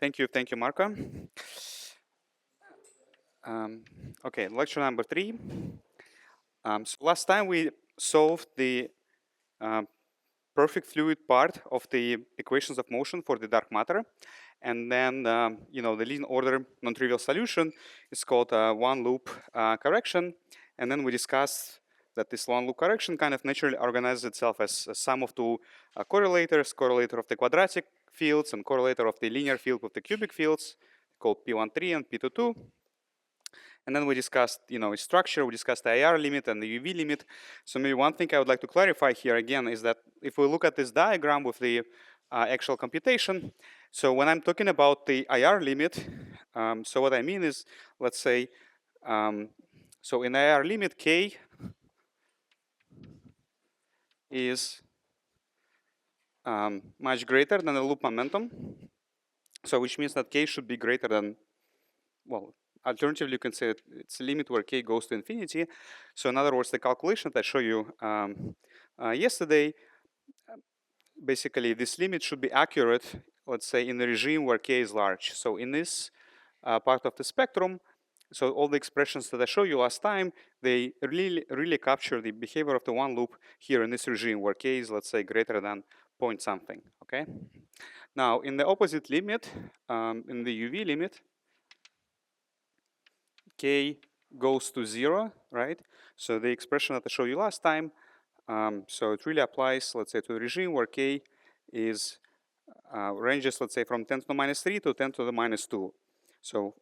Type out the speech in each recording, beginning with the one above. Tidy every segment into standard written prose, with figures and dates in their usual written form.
Thank you, Marco. Okay, lecture number 3. So last time we solved the um, perfect fluid part of the equations of motion for the dark matter, and then the leading order non-trivial solution is called one loop correction, and then we discussed that this one loop correction kind of naturally organizes itself as a sum of two correlators, correlator of the quadratic fields and correlator of the linear field with the cubic fields, called P13 and P22. And then we discussed, its structure. We discussed the IR limit and the UV limit. So maybe one thing I would like to clarify here again is that if we look at this diagram with the actual computation, so when I'm talking about the IR limit, so what I mean is, let's say, so in IR limit, K is much greater than the loop momentum. So which means that K should be greater than, well, alternatively, you can say it's a limit where K goes to infinity. So in other words, the calculation that I showed you yesterday, basically this limit should be accurate, let's say, in the regime where K is large. So in this part of the spectrum, so all the expressions that I showed you last time, they really capture the behavior of the one loop here in this regime where K is, let's say, greater than point something, okay? Now, in the opposite limit, in the UV limit, K goes to 0, right? So the expression that I showed you last time, so it really applies, let's say, to the regime where K is ranges, let's say, from 10 to the minus 3 to 10 to the minus 2. So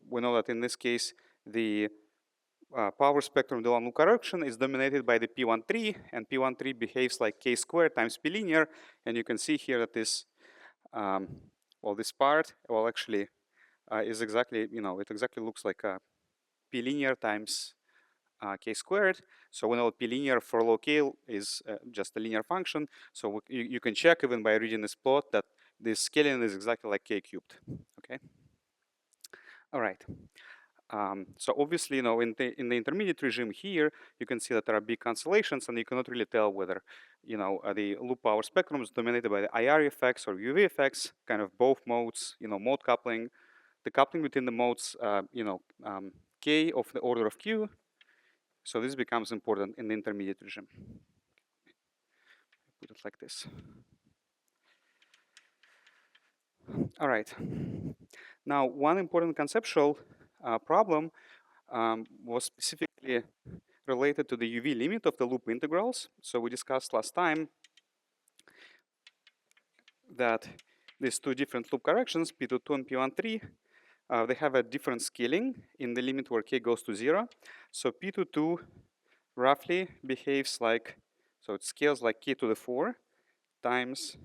we know that in this case, the power spectrum of the one loop correction is dominated by the P13, and P13 behaves like K squared times P linear. And you can see here that this, this part, actually is exactly, it exactly looks like a P linear times K squared. So we know P linear for low K is just a linear function. So you can check even by reading this plot that this scaling is exactly like K cubed, okay? All right. So obviously, in the intermediate regime here, you can see that there are big cancellations, and you cannot really tell whether, the loop power spectrum is dominated by the IR effects or UV effects, kind of both modes, mode coupling, the coupling between the modes, K of the order of Q. So this becomes important in the intermediate regime. Put it like this. All right. Now, one important conceptual problem was specifically related to the UV limit of the loop integrals. So we discussed last time that these two different loop corrections, P22 and P13, they have a different scaling in the limit where K goes to 0. So P22 roughly behaves like, so it scales like K to the 4 times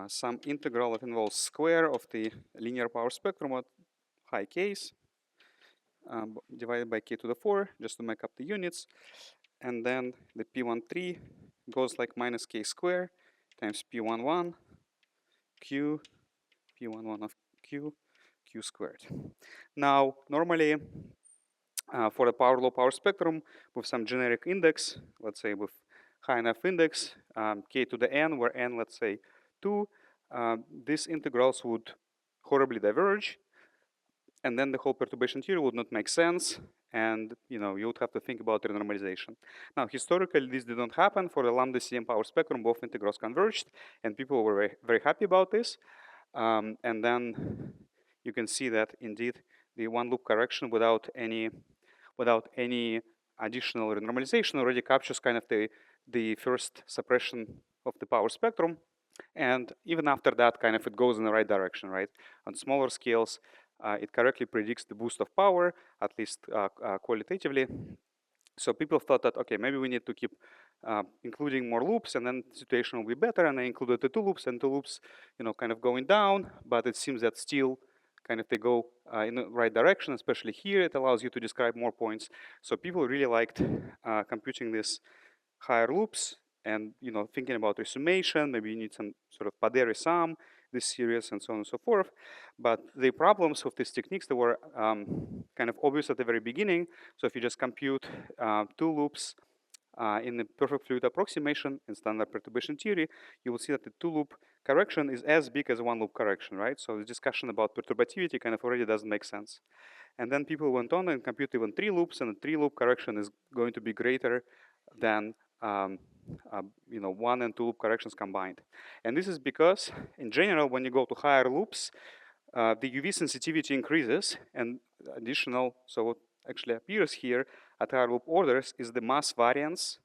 some integral that involves square of the linear power spectrum at high Ks divided by K to the 4 just to make up the units. And then the P13 goes like minus K squared times P11 Q, P11 of Q, Q squared. Now, normally for the low power spectrum with some generic index, let's say with high enough index, K to the N, where N, let's say 2, these integrals would horribly diverge, and then the whole perturbation theory would not make sense, and you would have to think about renormalization. Now, historically, this did not happen for the lambda CM power spectrum. Both integrals converged, and people were very, very happy about this. And then you can see that indeed the one loop correction without any additional renormalization already captures kind of the first suppression of the power spectrum. And even after that, kind of it goes in the right direction, right? On smaller scales, it correctly predicts the boost of power, at least qualitatively. So people thought that, okay, maybe we need to keep including more loops, and then the situation will be better. And I included the two loops, and two loops, kind of going down. But it seems that still kind of they go in the right direction, especially here. It allows you to describe more points. So people really liked computing these higher loops and thinking about resummation. Maybe you need some sort of Paderi sum, this series, and so on and so forth. But the problems with these techniques, they were kind of obvious at the very beginning. So if you just compute two loops in the perfect fluid approximation in standard perturbation theory, you will see that the two-loop correction is as big as one-loop correction, right? So the discussion about perturbativity kind of already doesn't make sense. And then people went on and computed even 3 loops, and the 3-loop correction is going to be greater than 1 and 2 loop corrections combined. And this is because, in general, when you go to higher loops, the UV sensitivity increases, and additional, so what actually appears here at higher loop orders is the mass variance.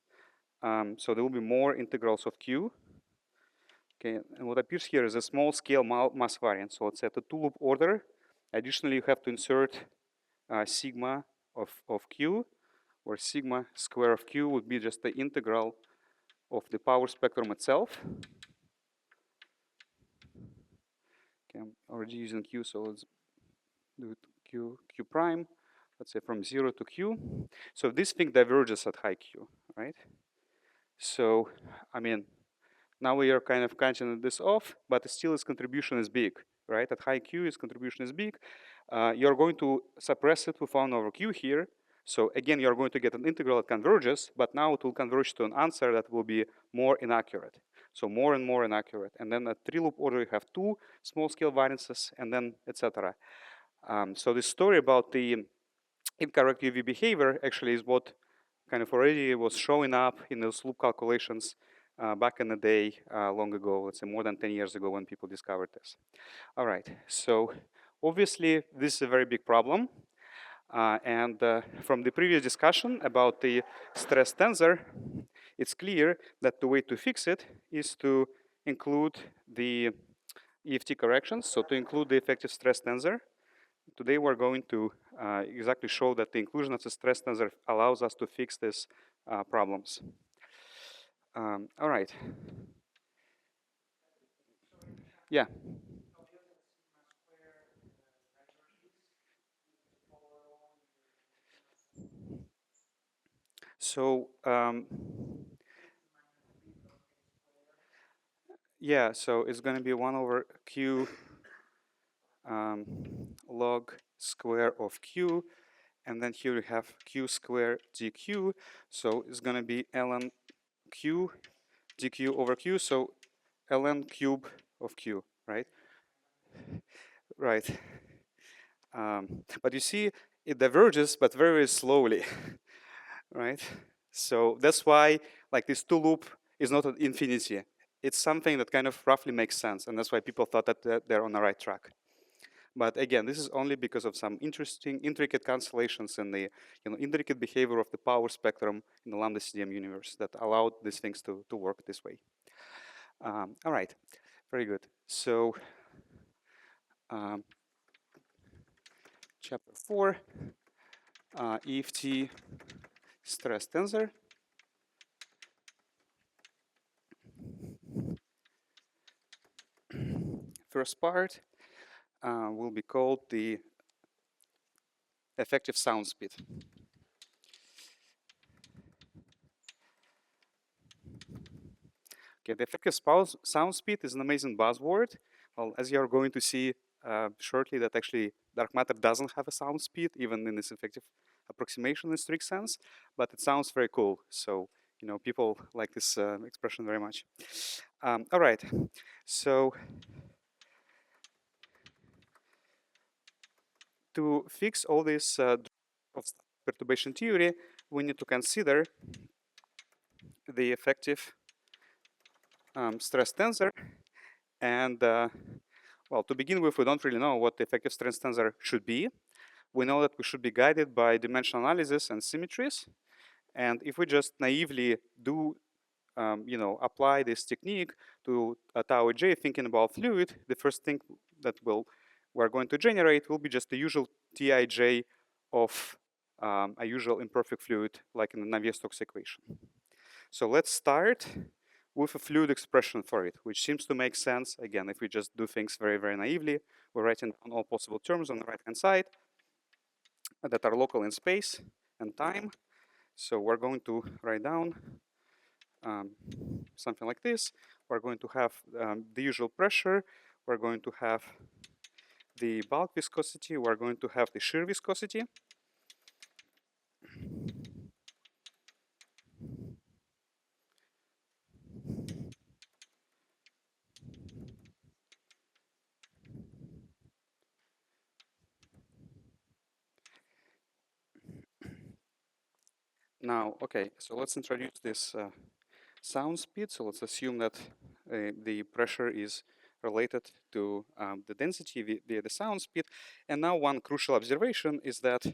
So there will be more integrals of Q. Okay, and what appears here is a small scale mass variance. So it's at a 2-loop order. Additionally, you have to insert sigma of Q, where sigma square of Q would be just the integral of the power spectrum itself. Okay, I'm already using Q, so let's do it Q prime. Let's say from 0 to Q. So this thing diverges at high Q, right? So, I mean, now we are kind of counting this off, but still its contribution is big, right? At high Q, its contribution is big. You're going to suppress it with 1 over Q here. So again, you're going to get an integral that converges, but now it will converge to an answer that will be more inaccurate. So more and more inaccurate. And then at 3-loop order, you have 2 small-scale variances, and then etc. So the story about the incorrect UV behavior actually is what kind of already was showing up in those loop calculations back in the day, long ago, let's say more than 10 years ago when people discovered this. All right, so obviously this is a very big problem. And from the previous discussion about the stress tensor, it's clear that the way to fix it is to include the EFT corrections, so to include the effective stress tensor. Today we're going to exactly show that the inclusion of the stress tensor allows us to fix these problems. All right. Yeah. So yeah, so it's going to be 1 over Q log square of Q, and then here we have Q square dQ. So it's going to be ln Q dQ over Q. So ln cube of Q, right? Right. But you see, it diverges, but very, very slowly, right? So that's why, like, this 2-loop is not an infinity. It's something that kind of roughly makes sense, and that's why people thought that they're on the right track. But again, this is only because of some interesting, intricate constellations in the intricate behavior of the power spectrum in the lambda CDM universe that allowed these things to work this way. All right, very good. So chapter 4, EFT stress tensor. First part will be called the effective sound speed. Okay, the effective sound speed is an amazing buzzword. Well, as you're going to see shortly, that actually dark matter doesn't have a sound speed, even in this effective approximation in strict sense, but it sounds very cool. So, people like this expression very much. All right, so to fix all this of perturbation theory, we need to consider the effective stress tensor. And well, to begin with, we don't really know what the effective stress tensor should be. We know that we should be guided by dimensional analysis and symmetries. And if we just naively do, apply this technique to a tau j thinking about fluid, the first thing that we're going to generate will be just the usual Tij of a usual imperfect fluid, like in the Navier-Stokes equation. So let's start with a fluid expression for it, which seems to make sense. Again, if we just do things very, very naively, we're writing down all possible terms on the right-hand side that are local in space and time. So we're going to write down something like this. We're going to have the usual pressure. We're going to have the bulk viscosity. We're going to have the shear viscosity. Now, okay, so let's introduce this sound speed. So let's assume that the pressure is related to the density via the sound speed. And now one crucial observation is that,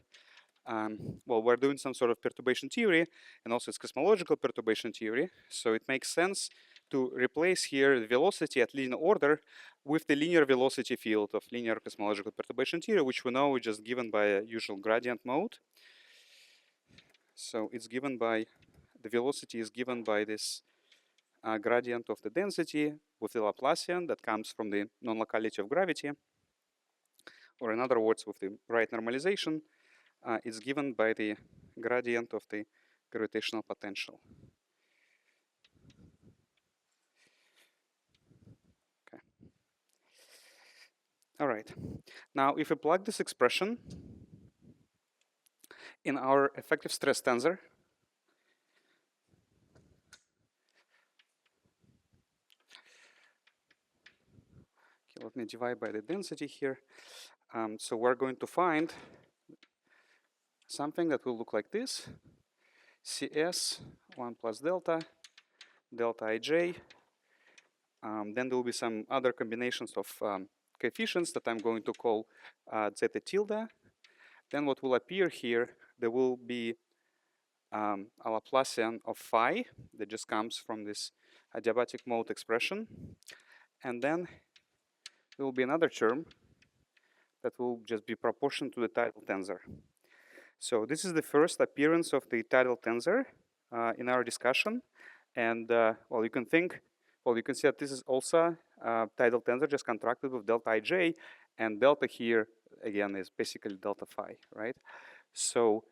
well, we're doing some sort of perturbation theory, and also it's cosmological perturbation theory. So it makes sense to replace here the velocity at linear order with the linear velocity field of linear cosmological perturbation theory, which we know is just given by a usual gradient mode. So it's given by, the velocity is given by this gradient of the density with the Laplacian that comes from the non-locality of gravity, or in other words, with the right normalization, it's given by the gradient of the gravitational potential. Okay. All right. Now, if we plug this expression in our effective stress tensor, okay, let me divide by the density here. So we're going to find something that will look like this: CS 1 plus delta, delta ij. Then there will be some other combinations of coefficients that I'm going to call zeta tilde. Then what will appear here, there will be a Laplacian of phi that just comes from this adiabatic mode expression. And then there will be another term that will just be proportional to the tidal tensor. So this is the first appearance of the tidal tensor in our discussion. And well, you can think, well, you can see that this is also tidal tensor just contracted with delta ij, and delta here again is basically delta phi, right? So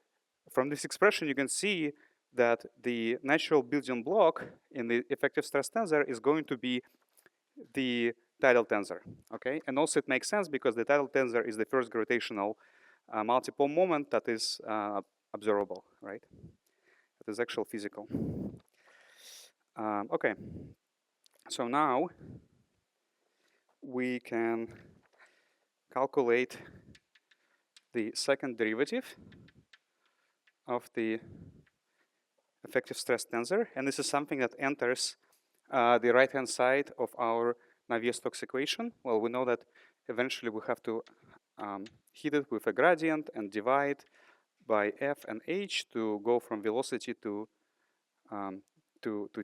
from this expression, you can see that the natural building block in the effective stress tensor is going to be the tidal tensor, okay? And also it makes sense because the tidal tensor is the first gravitational multiple moment that is observable, right? That is actual physical. Okay, so now we can calculate the second derivative of the effective stress tensor, and this is something that enters the right-hand side of our Navier-Stokes equation. Well, we know that eventually we have to heat it with a gradient and divide by f and h to go from velocity to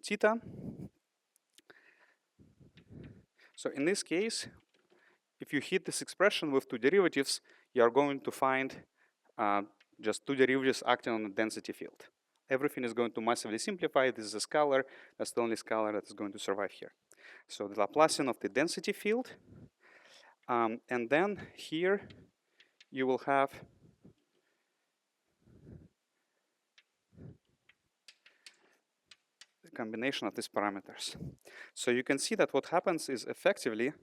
theta. So in this case, if you heat this expression with two derivatives, you are going to find just two derivatives acting on the density field. Everything is going to massively simplify. This is a scalar. That's the only scalar that is going to survive here. So the Laplacian of the density field. And then here you will have the combination of these parameters. So you can see that what happens is effectively,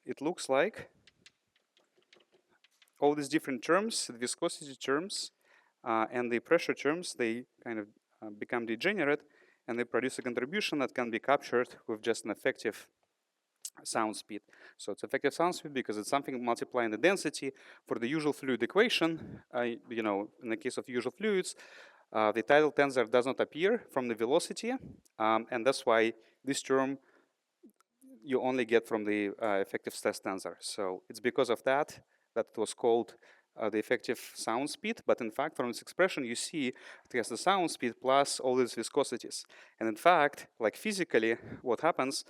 it looks like all these different terms, the viscosity terms, and the pressure terms, they kind of become degenerate, and they produce a contribution that can be captured with just an effective sound speed. So it's effective sound speed because it's something multiplying the density. For the usual fluid equation, you know, in the case of usual fluids, the tidal tensor does not appear from the velocity, and that's why this term you only get from the effective stress tensor. So it's because of that that it was called the effective sound speed, but in fact, from this expression, you see it has the sound speed plus all these viscosities. And in fact, like physically, what happens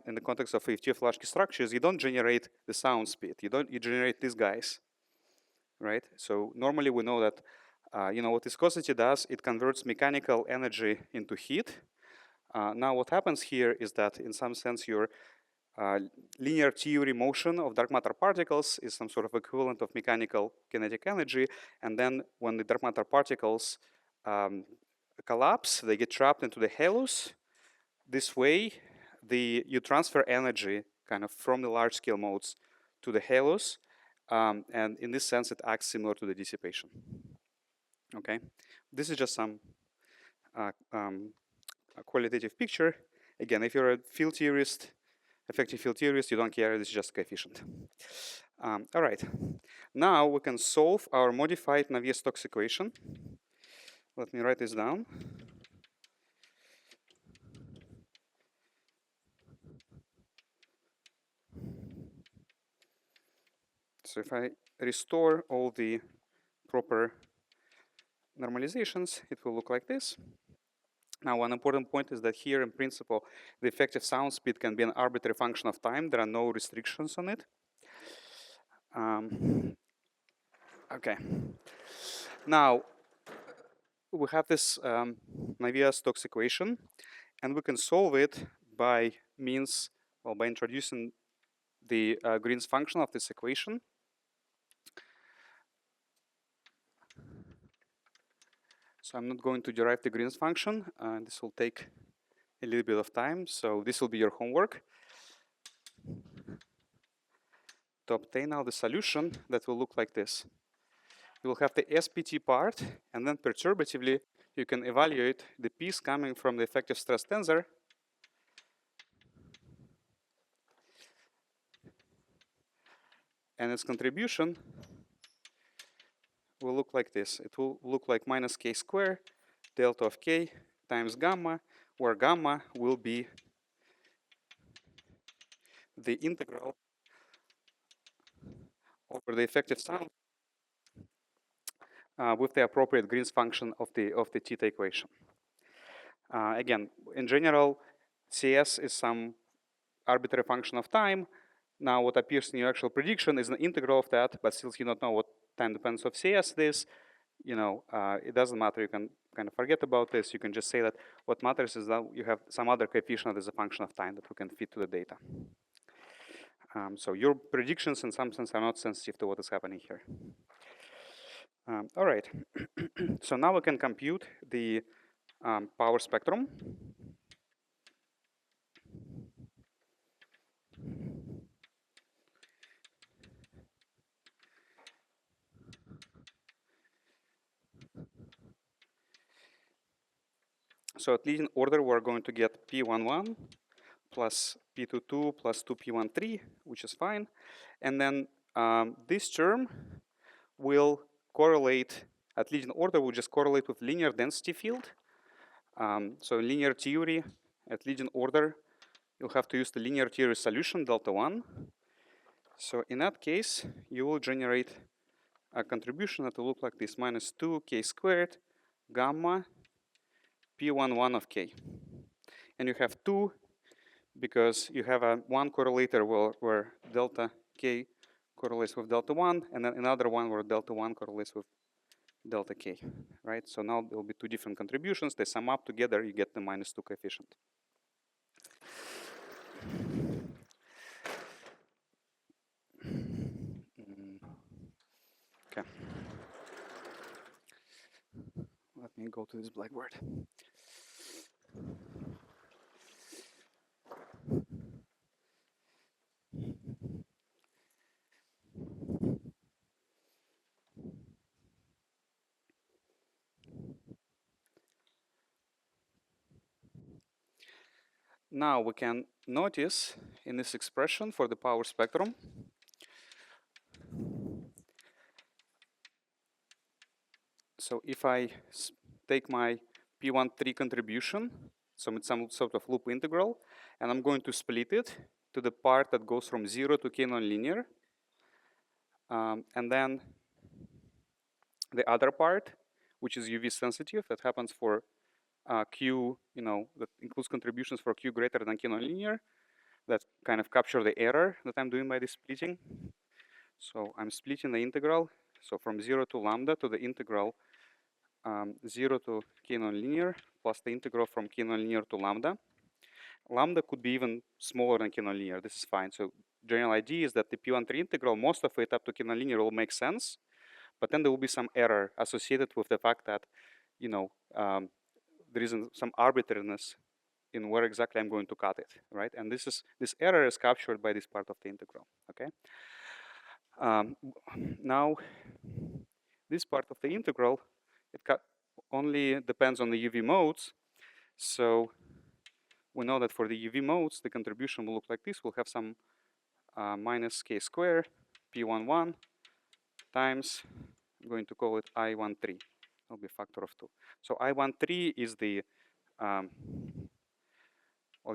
in the context of FT-Flaschke structures, you don't generate the sound speed. You generate these guys, right? So normally we know that, you know, what viscosity does, it converts mechanical energy into heat. Now what happens here is that in some sense your linear theory motion of dark matter particles is some sort of equivalent of mechanical kinetic energy. And then when the dark matter particles collapse, they get trapped into the halos. This way, you transfer energy kind of from the large scale modes to the halos. And in this sense, it acts similar to the dissipation. Okay, this is just some a qualitative picture. Again, if you're a field theorist, effective field theorist, you don't care, this is just coefficient. All right, now we can solve our modified Navier-Stokes equation. Let me write this down. So if I restore all the proper normalizations, it will look like this. Now, one important point is that here, in principle, the effective sound speed can be an arbitrary function of time. There are no restrictions on it. Okay. Now, we have this Navier-Stokes equation, and we can solve it by means, well, by introducing the Green's function of this equation. So I'm not going to derive the Green's function. This will take a little bit of time. So this will be your homework. To obtain now the solution that will look like this. You will have the SPT part, and then perturbatively, you can evaluate the piece coming from the effective stress tensor. And its contribution will look like this. It will look like minus k squared delta of k times gamma, where gamma will be the integral over the effective sound with the appropriate Green's function of the theta equation. Again, in general, CS is some arbitrary function of time. Now, what appears in your actual prediction is an integral of that, but still you don't know what time dependence of CS is. It doesn't matter. You can kind of forget about this. You can just say that what matters is that you have some other coefficient as a function of time that we can fit to the data. So your predictions, in some sense, are not sensitive to what is happening here. All right. So now we can compute the power spectrum. So at least in order, we're going to get P11 plus P22 plus 2P13, which is fine. And then this term will correlate, at least in order, will just correlate with linear density field. So in linear theory, at least in order, you'll have to use the linear theory solution, delta 1. So in that case, you will generate a contribution that will look like this, minus 2k squared gamma P11 of k. And you have 2 because you have a one correlator where delta k correlates with delta 1, and then another one where delta 1 correlates with delta k, right? So now there will be two different contributions. They sum up together, you get the minus 2 coefficient. Okay. Let me go to this blackboard. Now we can notice in this expression for the power spectrum, so if I take my P13 contribution, so it's some sort of loop integral, and I'm going to split it to the part that goes from 0 to k nonlinear, and then the other part, which is UV sensitive, that happens for Q, that includes contributions for Q greater than k nonlinear, that kind of capture the error that I'm doing by this splitting. So I'm splitting the integral, so from 0 to lambda to the integral 0 to k nonlinear plus the integral from k nonlinear to lambda. Lambda could be even smaller than k nonlinear. This is fine. So general idea is that the P13 integral, most of it up to k nonlinear will make sense, but then there will be some error associated with the fact that, there is some arbitrariness in where exactly I'm going to cut it, right? And this error is captured by this part of the integral, okay? Now, this part of the integral, it only depends on the UV modes. So we know that for the UV modes, the contribution will look like this. We'll have some minus k squared P11 times, I'm going to call it I13. will be a factor of 2. So I13 is the, well,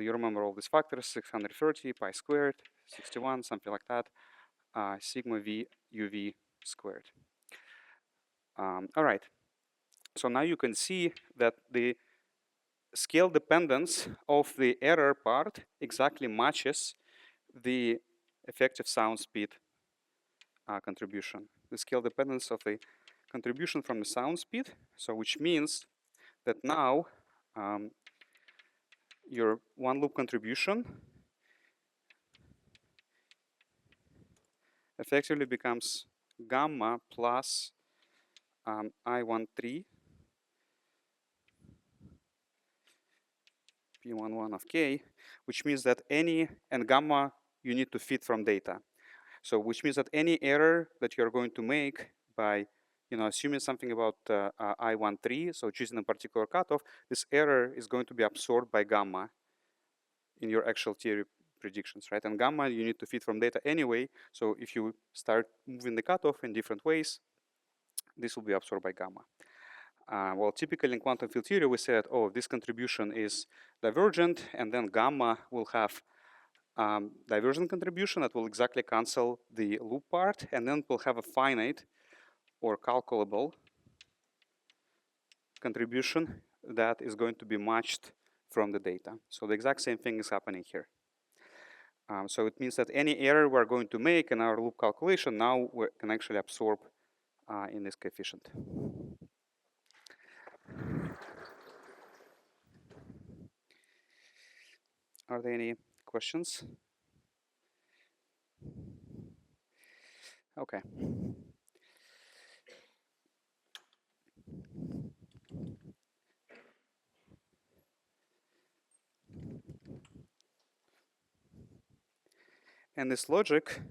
you remember all these factors, 630, pi squared, 61, something like that, sigma v uv squared. All right, so now you can see that the scale dependence of the error part exactly matches the effective sound speed contribution. The scale dependence of the contribution from the sound speed, so which means that now your one loop contribution effectively becomes gamma plus I13 P11 of k, which means that any, and gamma you need to fit from data. So which means that any error that you're going to make by assuming something about I13, so choosing a particular cutoff, this error is going to be absorbed by gamma in your actual theory predictions, right? And gamma you need to fit from data anyway, so if you start moving the cutoff in different ways, this will be absorbed by gamma. Well, typically in quantum field theory, we said, oh, this contribution is divergent, and then gamma will have divergent contribution that will exactly cancel the loop part, and then we'll have a finite or calculable contribution that is going to be matched from the data. So the exact same thing is happening here. So it means that any error we're going to make in our loop calculation, now we can actually absorb in this coefficient. Are there any questions? Okay. And this logic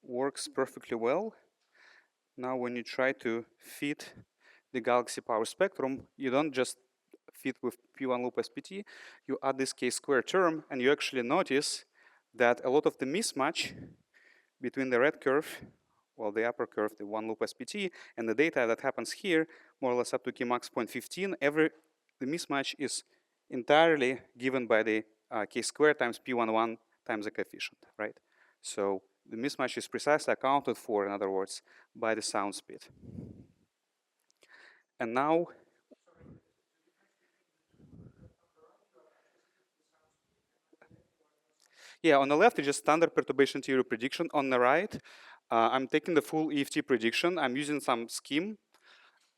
works perfectly well. Now when you try to fit the galaxy power spectrum, you don't just fit with P1 loop SPT, you add this k-square term, and you actually notice that a lot of the mismatch between the red curve, well, the upper curve, the one loop SPT, and the data that happens here, more or less up to kmax 0.15, the mismatch is entirely given by the k-square times P11 times the coefficient, right? So the mismatch is precisely accounted for, in other words, by the sound speed. And now, yeah, on the left is just standard perturbation theory prediction. On the right, I'm taking the full EFT prediction. I'm using some scheme.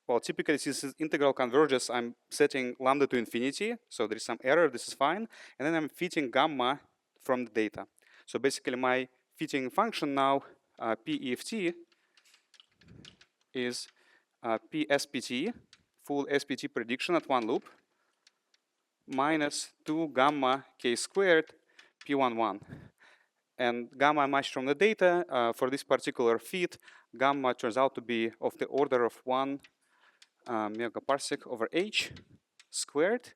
Well, typically, since integral converges, I'm setting lambda to infinity. So there is some error, this is fine. And then I'm fitting gamma from the data. So basically, my fitting function now, PEFT, is PSPT, full SPT prediction at one loop, minus 2 gamma k squared P11. And gamma matched from the data, for this particular fit, gamma turns out to be of the order of 1 megaparsec over h squared.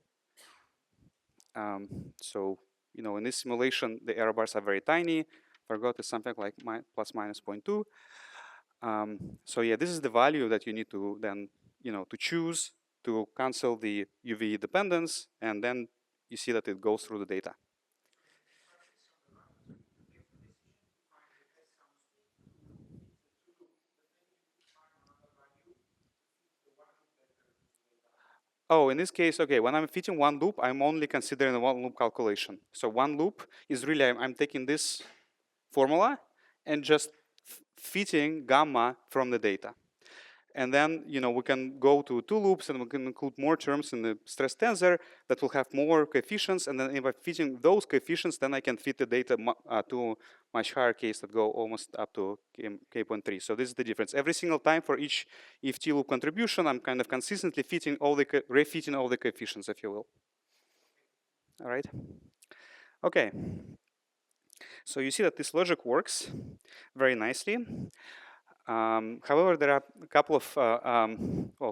So, in this simulation, the error bars are very tiny. Forgot it's something like plus minus 0.2. So yeah, this is the value that you need to then, to choose to cancel the UV dependence, and then you see that it goes through the data. Oh, in this case, okay, when I'm fitting one loop, I'm only considering the one loop calculation. So one loop is really, I'm taking this formula and just fitting gamma from the data. And then, we can go to 2 loops, and we can include more terms in the stress tensor that will have more coefficients. And then if I'm fitting those coefficients, then I can fit the data to much higher case that go almost up to k.3. So this is the difference. Every single time for each EFT loop contribution, I'm kind of consistently fitting refitting all the coefficients, if you will. All right. Okay. So you see that this logic works very nicely. However, there are a couple of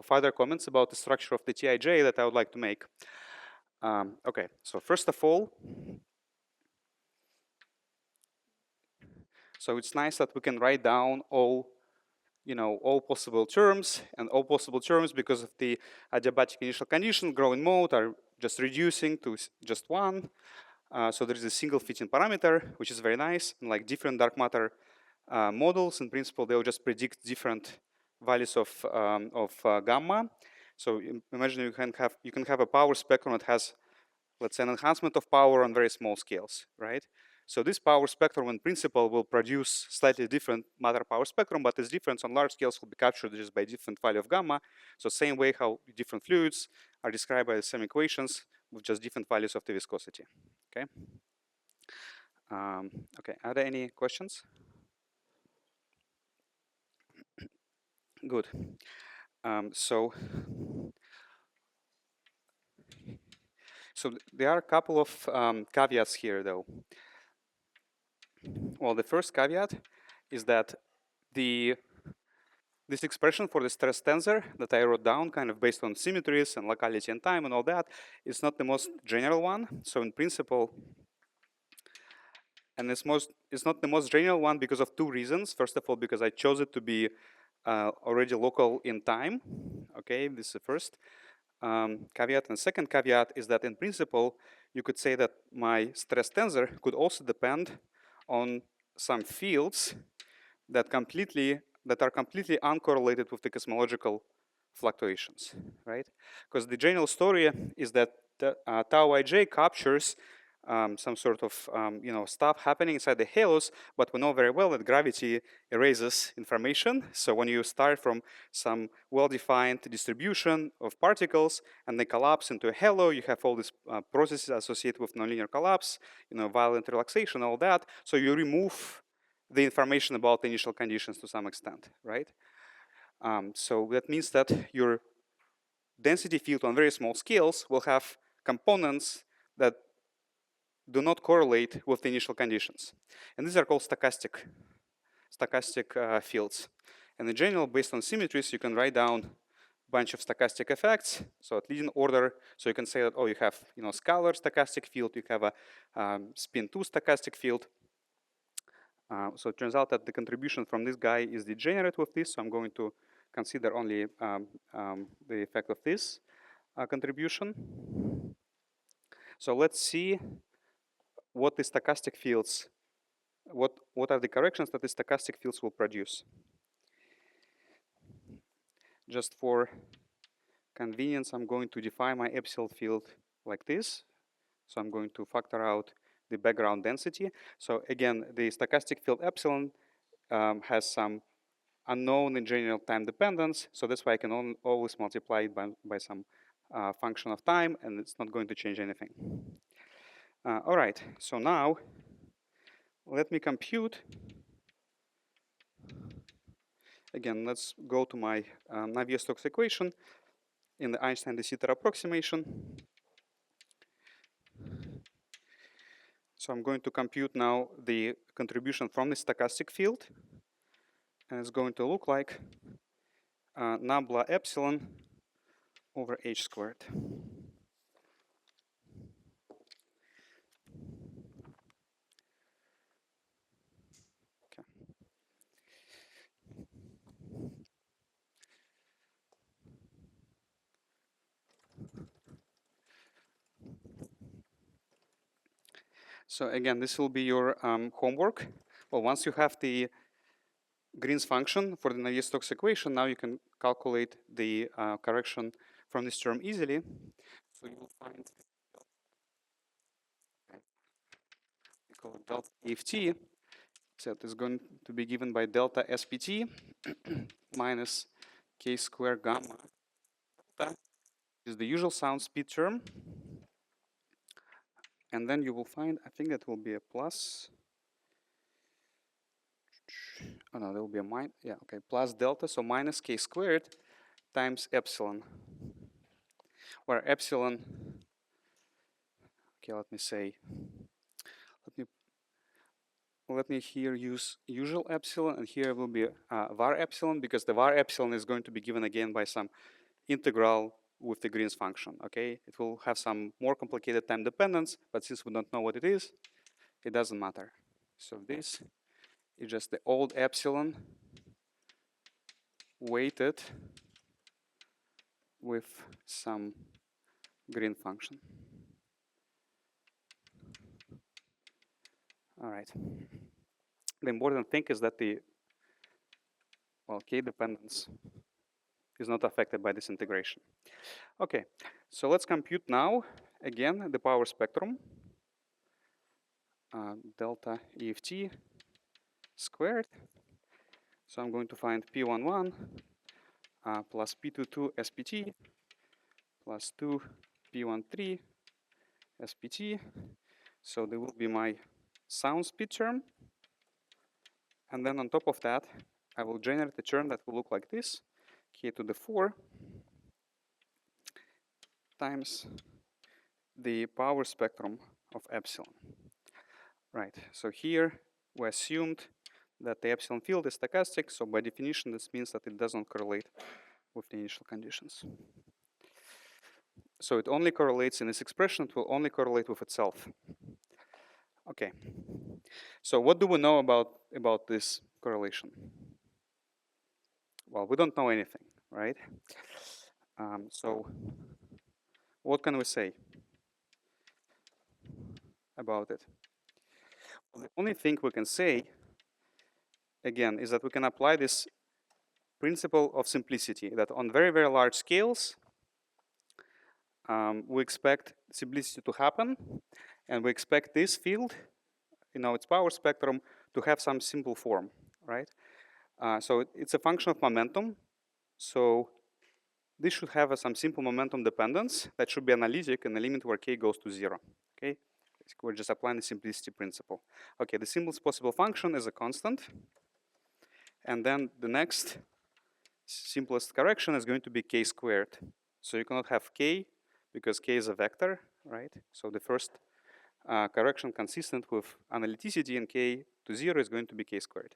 further comments about the structure of the TIJ that I would like to make. Okay, so first of all, so it's nice that we can write down all, all possible terms, and all possible terms because of the adiabatic initial condition, growing mode, are just reducing to just one. So there is a single fitting parameter, which is very nice. And like different dark matter models, in principle, they'll just predict different values of gamma. So imagine you can have a power spectrum that has, let's say, an enhancement of power on very small scales, right? So this power spectrum, in principle, will produce slightly different matter power spectrum, but this difference on large scales will be captured just by different value of gamma. So same way how different fluids are described by the same equations with just different values of the viscosity. Okay. Okay. Are there any questions? Good. So there are a couple of caveats here, though. Well, the first caveat is that this expression for the stress tensor that I wrote down, kind of based on symmetries and locality and time and all that, is not the most general one. So in principle, and it's not the most general one because of two reasons. First of all, because I chose it to be already local in time. Okay, this is the first caveat. And second caveat is that in principle, you could say that my stress tensor could also depend on some fields that are completely uncorrelated with the cosmological fluctuations, right? Because the general story is that tau ij captures some sort of stuff happening inside the halos, but we know very well that gravity erases information. So when you start from some well-defined distribution of particles and they collapse into a halo, you have all these processes associated with nonlinear collapse, violent relaxation, all that. So you remove the information about the initial conditions to some extent, right? So that means that your density field on very small scales will have components that do not correlate with the initial conditions. And these are called stochastic fields. And in general, based on symmetries, you can write down a bunch of stochastic effects. So at leading order, so you can say that, oh, you have scalar stochastic field, you have a spin 2 stochastic field. So it turns out that the contribution from this guy is degenerate with this. So I'm going to consider only the effect of this contribution. So let's see what the stochastic fields, what are the corrections that the stochastic fields will produce. Just for convenience, I'm going to define my epsilon field like this. So I'm going to factor out the background density. So again, the stochastic field epsilon has some unknown in general time dependence. So that's why I can always multiply it by some function of time, and it's not going to change anything. All right, so now let me compute. Again, let's go to my Navier-Stokes equation in the Einstein-de Sitter approximation. So I'm going to compute now the contribution from the stochastic field. And it's going to look like nabla epsilon over h squared. Okay. So again, this will be your homework. Well, once you have the Green's function for the Navier-Stokes equation, now you can calculate the correction from this term easily. So you will find we call it delta EFT. So that is going to be given by delta SPT minus k squared gamma. That is the usual sound speed term. And then you will find, I think that will be a plus. Oh no, there will be a minus. Yeah, okay, plus delta, so minus k squared times epsilon. Where epsilon, okay, let me here use usual epsilon, and here will be var epsilon, because the var epsilon is going to be given again by some integral with the Green's function, okay? It will have some more complicated time dependence, but since we don't know what it is, it doesn't matter. So this is just the old epsilon weighted with some green function. All right. The important thing is that the, well, k dependence is not affected by this integration. Okay, so let's compute now, again, the power spectrum, delta EFT squared. So I'm going to find P11 plus P22 SPT plus 2 P13 SPT. So there will be my sound speed term. And then on top of that, I will generate a term that will look like this, k to the 4 times the power spectrum of epsilon. Right, so here we assumed that the epsilon field is stochastic, so by definition this means that it doesn't correlate with the initial conditions. So it only correlates in this expression, it will only correlate with itself. Okay, so what do we know about this correlation? Well, we don't know anything, right? So what can we say about it? Well, the only thing we can say, again, is that we can apply this principle of simplicity, that on very, very large scales, we expect simplicity to happen, and we expect this field, its power spectrum, to have some simple form, right? So it's a function of momentum. So this should have some simple momentum dependence that should be analytic in the limit where k goes to 0. Okay, we're just applying the simplicity principle. Okay, the simplest possible function is a constant, and then the next simplest correction is going to be k squared. So you cannot have k because k is a vector, right? So the first correction consistent with analyticity in k to 0 is going to be k squared.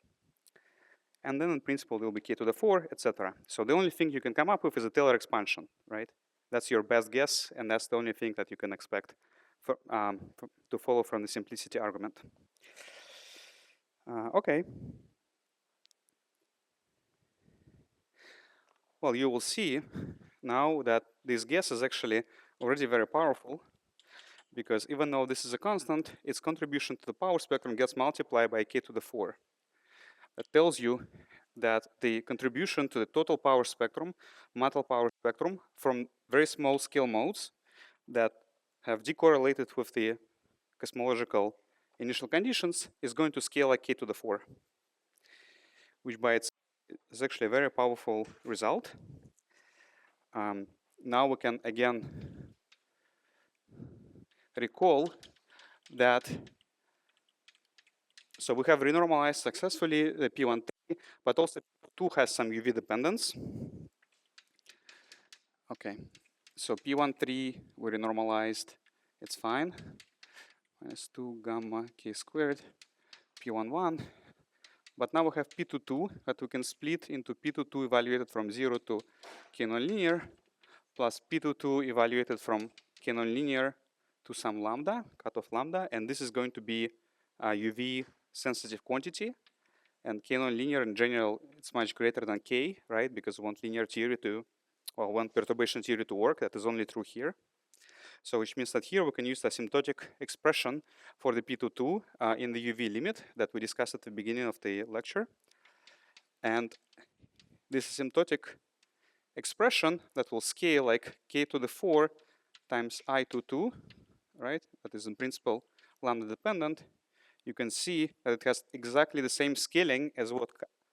And then in principle, there will be k to the 4, etc. So the only thing you can come up with is a Taylor expansion, right? That's your best guess, and that's the only thing that you can expect to follow from the simplicity argument. Okay. Well, you will see now that this guess is actually already very powerful, because even though this is a constant, its contribution to the power spectrum gets multiplied by k to the 4. That tells you that the contribution to the total power spectrum, metal power spectrum, from very small scale modes that have decorrelated with the cosmological initial conditions is going to scale like k to the 4, which by itself is actually a very powerful result. Now we can again recall that, so we have renormalized successfully the P13, but also P2 has some UV dependence. Okay, so P13 we renormalized, it's fine. Minus 2 gamma k squared, P11. But now we have P22 that we can split into P22 evaluated from 0 to k nonlinear, plus P22 evaluated from k nonlinear to some lambda, cutoff lambda, and this is going to be a UV sensitive quantity. And k nonlinear in general, it's much greater than k, right? Because we want linear theory to, well, we want perturbation theory to work. That is only true here. So which means that here we can use the asymptotic expression for the P22 in the UV limit that we discussed at the beginning of the lecture. And this asymptotic expression that will scale like k to the 4 times I22, right? That is in principle lambda dependent. You can see that it has exactly the same scaling as what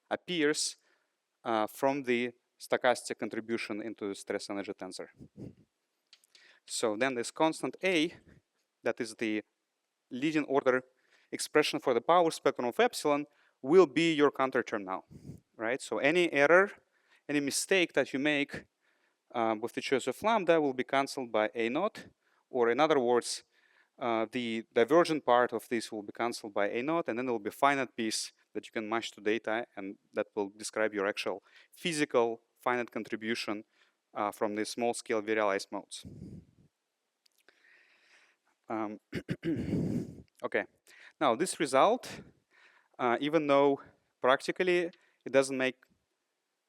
appears from the stochastic contribution into the stress energy tensor. So then this constant A, that is the leading order expression for the power spectrum of epsilon, will be your counter term now, right? So any error, any mistake that you make with the choice of lambda will be cancelled by A naught, or in other words, the divergent part of this will be cancelled by A naught, and then there will be a finite piece that you can match to data, and that will describe your actual physical finite contribution from the small scale virialized modes. Okay, now this result, even though practically it doesn't make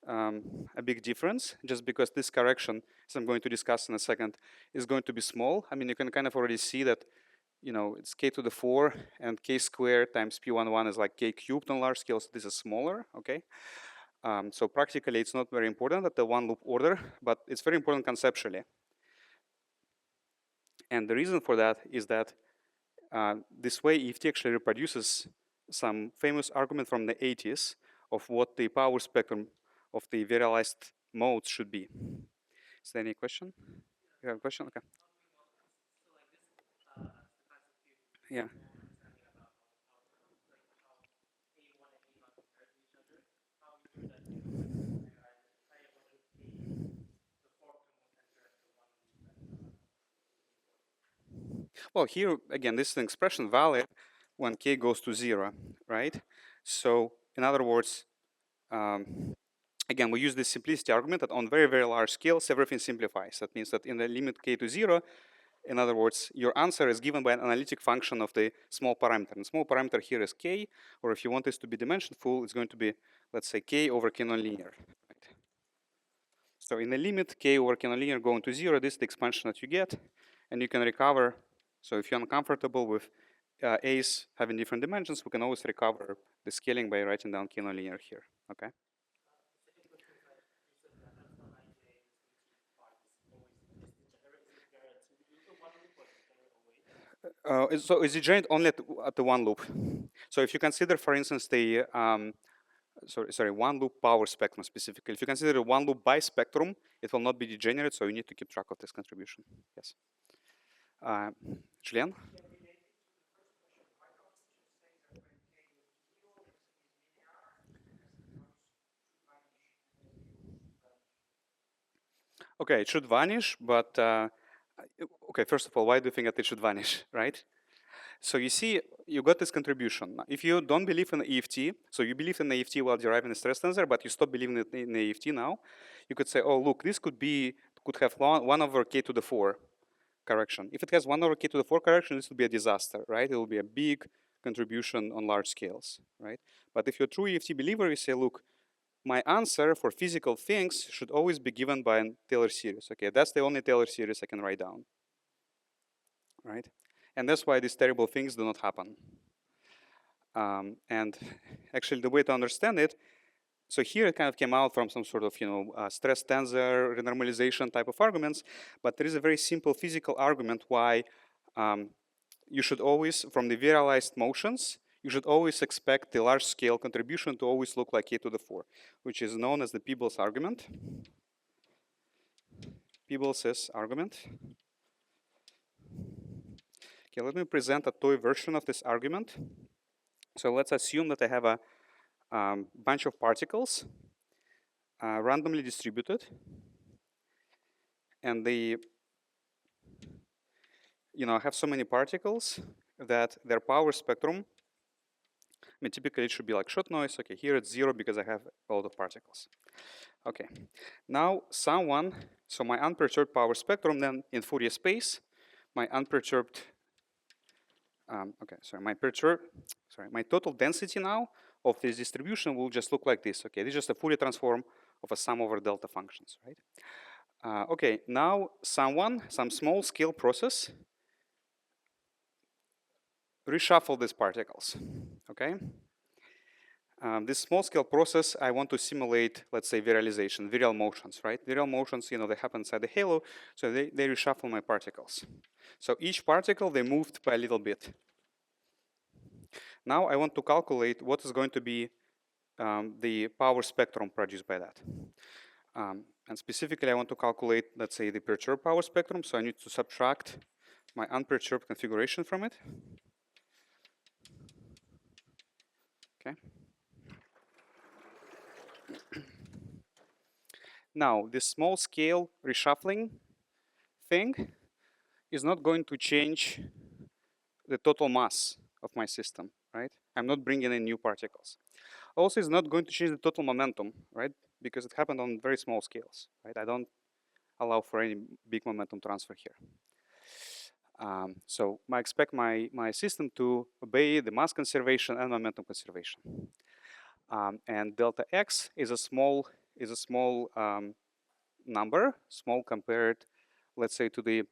a big difference, just because this correction, as I'm going to discuss in a second, is going to be small. I mean, you can kind of already see that, you know, it's k to the 4, and k squared times p11 is like k cubed on large scale, so this is smaller, okay? So practically, it's not very important at the one loop order, but it's very important conceptually. And the reason for that is that this way EFT actually reproduces some famous argument from the 80s of what the power spectrum of the virialized modes should be. Is there any question? You have a question? Okay. Yeah. Well, here again, this is an expression valid when k goes to 0, right? So in other words, again, we use this simplicity argument that on very, very large scales, everything simplifies. That means that in the limit k to 0, in other words, your answer is given by an analytic function of the small parameter. And small parameter here is k, or if you want this to be dimensionful, it's going to be, let's say, k over k nonlinear. Right? So in the limit k over k nonlinear going to 0, this is the expansion that you get, and you can recover. So if you're uncomfortable with a's having different dimensions, we can always recover the scaling by writing down k nonlinear here. Okay. So is degenerate only at the one loop. So if you consider, for instance, the sorry, one loop power spectrum specifically, if you consider a one loop bispectrum, it will not be degenerate, so you need to keep track of this contribution. Yes. Julian? Okay, it should vanish, but okay, first of all, why do you think that it should vanish, right? So you see, you got this contribution. If you don't believe in EFT, so you believe in EFT while deriving the stress tensor, but you stop believing in EFT now, you could say, oh, look, this could have 1 over k to the 4 correction. If it has 1 over k to the 4 correction, this will be a disaster, right? It will be a big contribution on large scales, right? But if you're a true EFT believer, you say, look, my answer for physical things should always be given by a Taylor series. Okay, that's the only Taylor series I can write down, right? And that's why these terrible things do not happen. And actually, the way to understand it, so here it kind of came out from some sort of, stress tensor renormalization type of arguments, but there is a very simple physical argument why you should always, from the virialized motions, you should always expect the large scale contribution to always look like k to the 4, which is known as the Peebles argument. Peebles' argument. Okay, let me present a toy version of this argument. So let's assume that I have a bunch of particles randomly distributed, and they, I have so many particles that their power spectrum, I mean, typically it should be like shot noise. Okay, here it's 0 because I have a lot of particles. Okay, now so my unperturbed power spectrum then in Fourier space, my unperturbed, my total density now of this distribution will just look like this. Okay, this is just a Fourier transform of a sum over delta functions, right? Okay, now some small scale process reshuffle these particles, okay? This small scale process, I want to simulate, let's say, virialization, virial motions, right? Virial motions, they happen inside the halo, so they reshuffle my particles. So each particle, they moved by a little bit. Now I want to calculate what is going to be the power spectrum produced by that. And specifically, I want to calculate, let's say, the perturbed power spectrum, so I need to subtract my unperturbed configuration from it. Okay. Now, this small scale reshuffling thing is not going to change the total mass of my system, right? I'm not bringing in new particles. Also, it's not going to change the total momentum, right? Because it happened on very small scales, right? I don't allow for any big momentum transfer here. So I expect my system to obey the mass conservation and momentum conservation. And delta x is a small is a small number, small compared, let's say, to the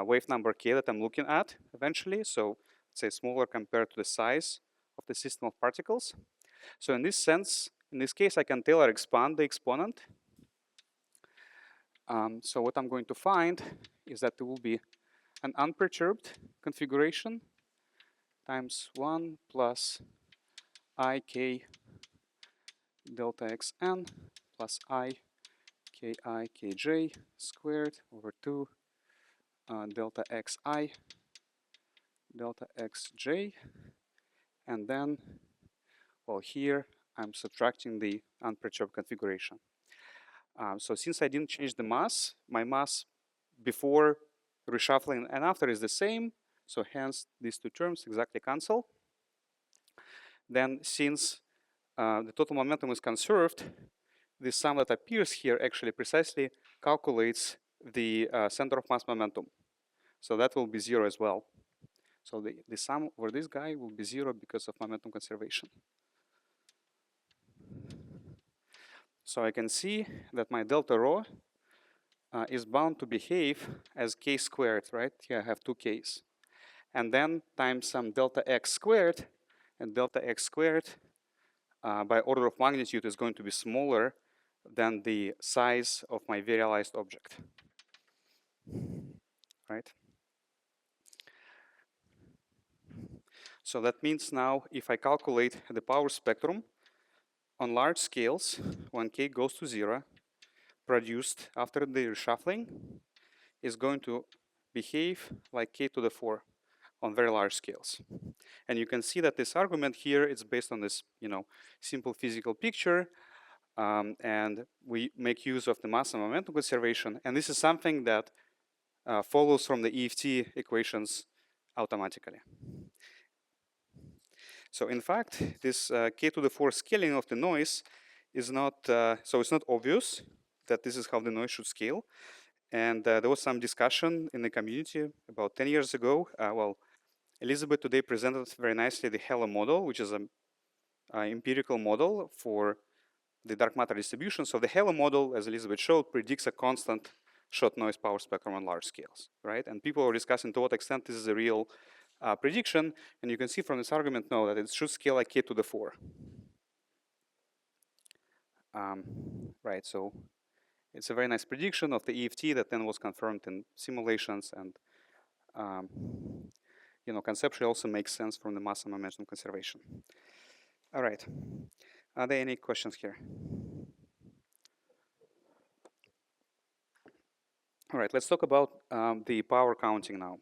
wave number k that I'm looking at eventually. So let's say smaller compared to the size of the system of particles. So in this sense, in this case, I can Taylor expand the exponent. So what I'm going to find is that there will be an unperturbed configuration times 1 plus ik delta xn plus I ki kj squared over 2 delta xi delta xj. And then, well, here I'm subtracting the unperturbed configuration. So since I didn't change the mass, my mass before reshuffling and after is the same. So hence these two terms exactly cancel. Then since the total momentum is conserved, the sum that appears here actually precisely calculates the center of mass momentum. So that will be 0 as well. So the sum over this guy will be 0 because of momentum conservation. So I can see that my delta rho is bound to behave as k squared, right? Here I have two k's. And then times some delta x squared, and delta x squared by order of magnitude is going to be smaller than the size of my virialized object, right? So that means now if I calculate the power spectrum on large scales, when k goes to 0, produced after the reshuffling is going to behave like k to the 4 on very large scales. And you can see that this argument here is based on this, simple physical picture, and we make use of the mass and momentum conservation. And this is something that follows from the EFT equations automatically. So in fact, this k to the 4 scaling of the noise is not, so it's not obvious that this is how the noise should scale. And there was some discussion in the community about 10 years ago. Well, Elizabeth today presented very nicely the Hello model, which is an empirical model for the dark matter distribution. So the Hello model, as Elizabeth showed, predicts a constant shot noise power spectrum on large scales, right? And people were discussing to what extent this is a real prediction. And you can see from this argument now that it should scale like k to the 4. Right, so it's a very nice prediction of the EFT that then was confirmed in simulations, and conceptually also makes sense from the mass and momentum conservation. All right, are there any questions here? All right, let's talk about the power counting now.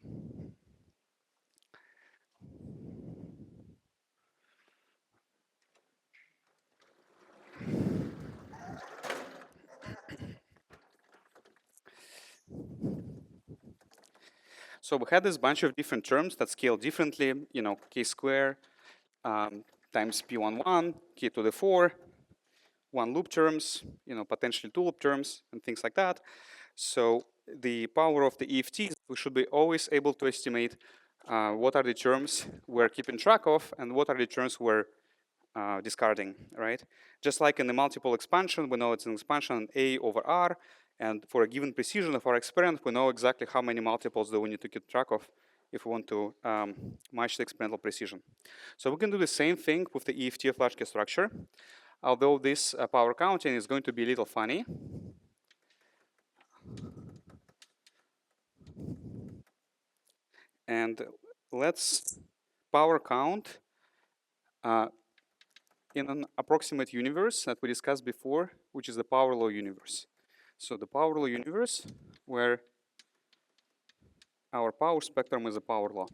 So we had this bunch of different terms that scale differently, k square times p11, k to the 4, one loop terms, potentially two loop terms and things like that. So the power of the EFTs, we should be always able to estimate what are the terms we're keeping track of and what are the terms we're discarding, right? Just like in the multiple expansion, we know it's an expansion A over R, and for a given precision of our experiment, we know exactly how many multiples do we need to keep track of if we want to match the experimental precision. So we can do the same thing with the EFT of large-scale structure, although this power counting is going to be a little funny. And let's power count in an approximate universe that we discussed before, which is the power law universe. So the power law universe where our power spectrum is a power law.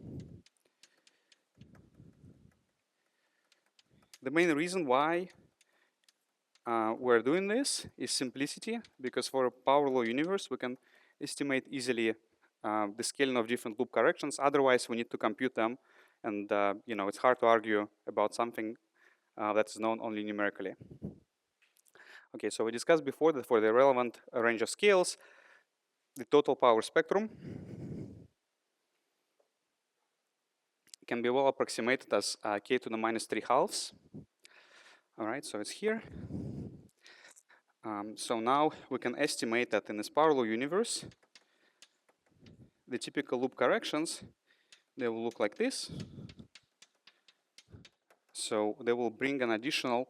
The main reason why we're doing this is simplicity, because for a power law universe, we can estimate easily the scaling of different loop corrections. Otherwise, we need to compute them, and it's hard to argue about something that's known only numerically. Okay, so we discussed before that for the relevant range of scales, the total power spectrum can be well approximated as k to the minus 3 halves. All right, so it's here. So now we can estimate that in this parallel universe, the typical loop corrections, they will look like this. So they will bring an additional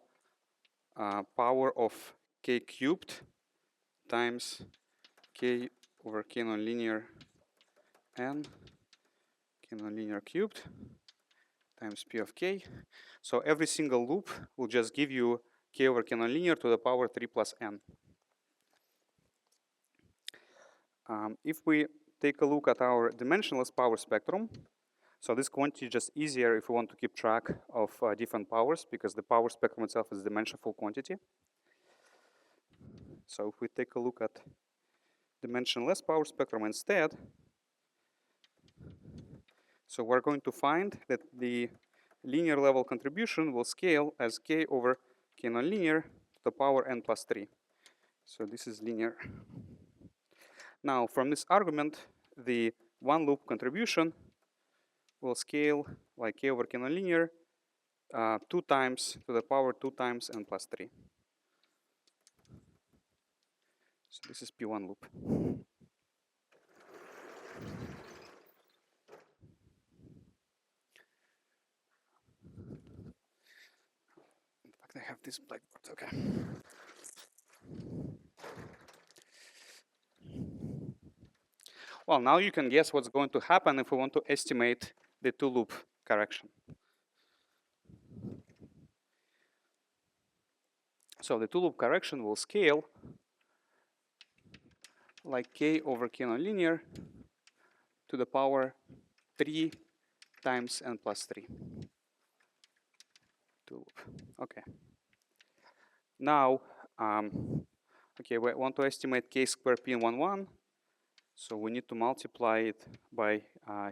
power of k cubed times k over k nonlinear n, k nonlinear cubed times p of k. So every single loop will just give you k over k nonlinear to the power 3 plus n. If we take a look at our dimensionless power spectrum, so this quantity is just easier if we want to keep track of different powers, because the power spectrum itself is a dimensionful quantity. So if we take a look at dimensionless power spectrum instead, so we're going to find that the linear level contribution will scale as k over k nonlinear to the power n plus 3. So this is linear. Now, from this argument, the one loop contribution will scale like k over k nonlinear 2 times to the power 2 times n plus 3. So this is P1 loop. In fact, I have this blackboard, okay. Well, now you can guess what's going to happen if we want to estimate the two loop correction. So the two loop correction will scale like k over k nonlinear to the power 3 times n plus 3. Two loop. Okay. Now, okay, we want to estimate k squared p in 1, so we need to multiply it by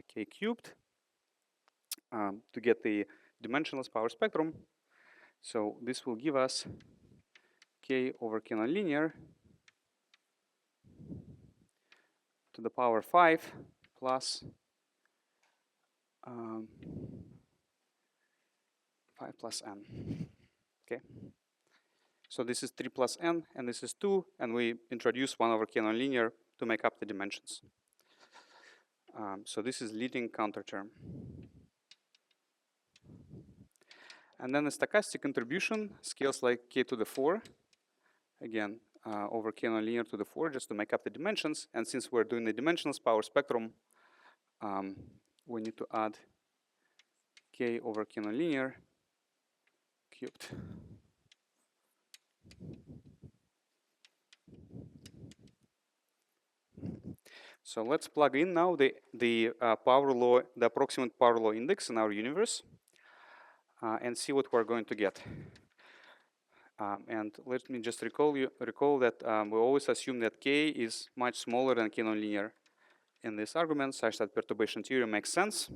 k cubed to get the dimensionless power spectrum. So this will give us k over k nonlinear to the power 5 plus 5 plus n. Okay. So this is 3 plus n, and this is 2, and we introduce 1 over k nonlinear to make up the dimensions. So this is leading counter term. And then the stochastic contribution scales like k to the 4, again, over k nonlinear to the 4, just to make up the dimensions. And since we're doing the dimensionless power spectrum, we need to add k over k nonlinear cubed. So let's plug in now the power law, the approximate power law index in our universe, and see what we're going to get. And let me just recall that we always assume that k is much smaller than k nonlinear in this argument, such that perturbation theory makes sense.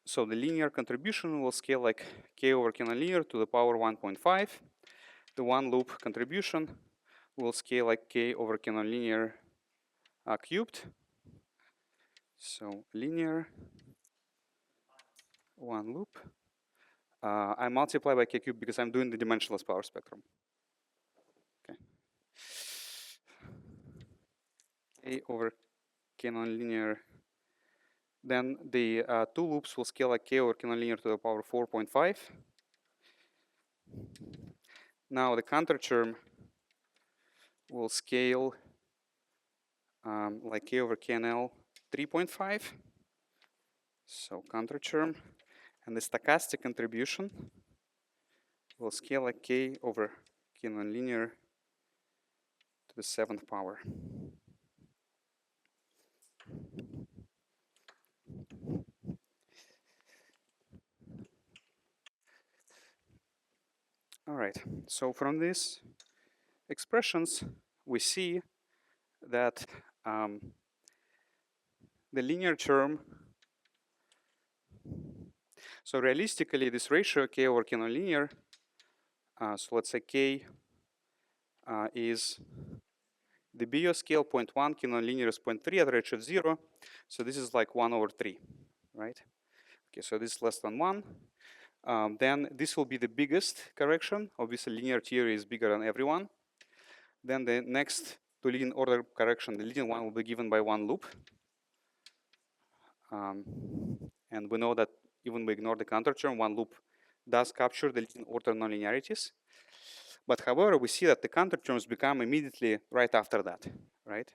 So the linear contribution will scale like k over k nonlinear to the power 1.5. The one loop contribution will scale like k over k nonlinear cubed. So linear, one loop. I multiply by k cubed because I'm doing the dimensionless power spectrum. Okay. K over k nonlinear. Then the two loops will scale like k over k nonlinear to the power 4.5. Now the counter term will scale like k over knl 3.5. So counter term. And the stochastic contribution will scale like k over k nonlinear to the 7th power. All right, so from these expressions, we see that the linear term, so realistically, this ratio k over k nonlinear, so let's say k is the bioscale 0.1, k nonlinear is 0.3 at redshift 0, so this is like 1 over 3, right? Okay, so this is less than 1. then this will be the biggest correction. Obviously, linear theory is bigger than everyone. Then the next to leading order correction, the leading one will be given by one loop. And we know that even we ignore the counter term, one loop does capture the leading order nonlinearities. But however, we see that the counter terms become immediately right after that, right?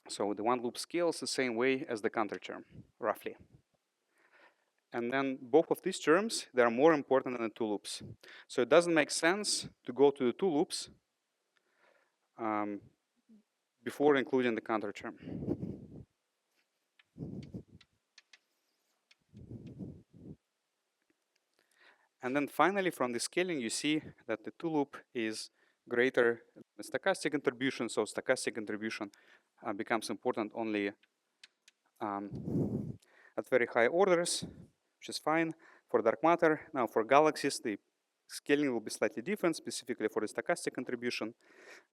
So the one loop scales the same way as the counter term, roughly. And then both of these terms, they are more important than the two loops. So it doesn't make sense to go to the two loops before including the counter term. And then finally, from the scaling, you see that the two loop is greater than the stochastic contribution. So stochastic contribution becomes important only at very high orders, which is fine for dark matter. Now for galaxies, the scaling will be slightly different, specifically for the stochastic contribution.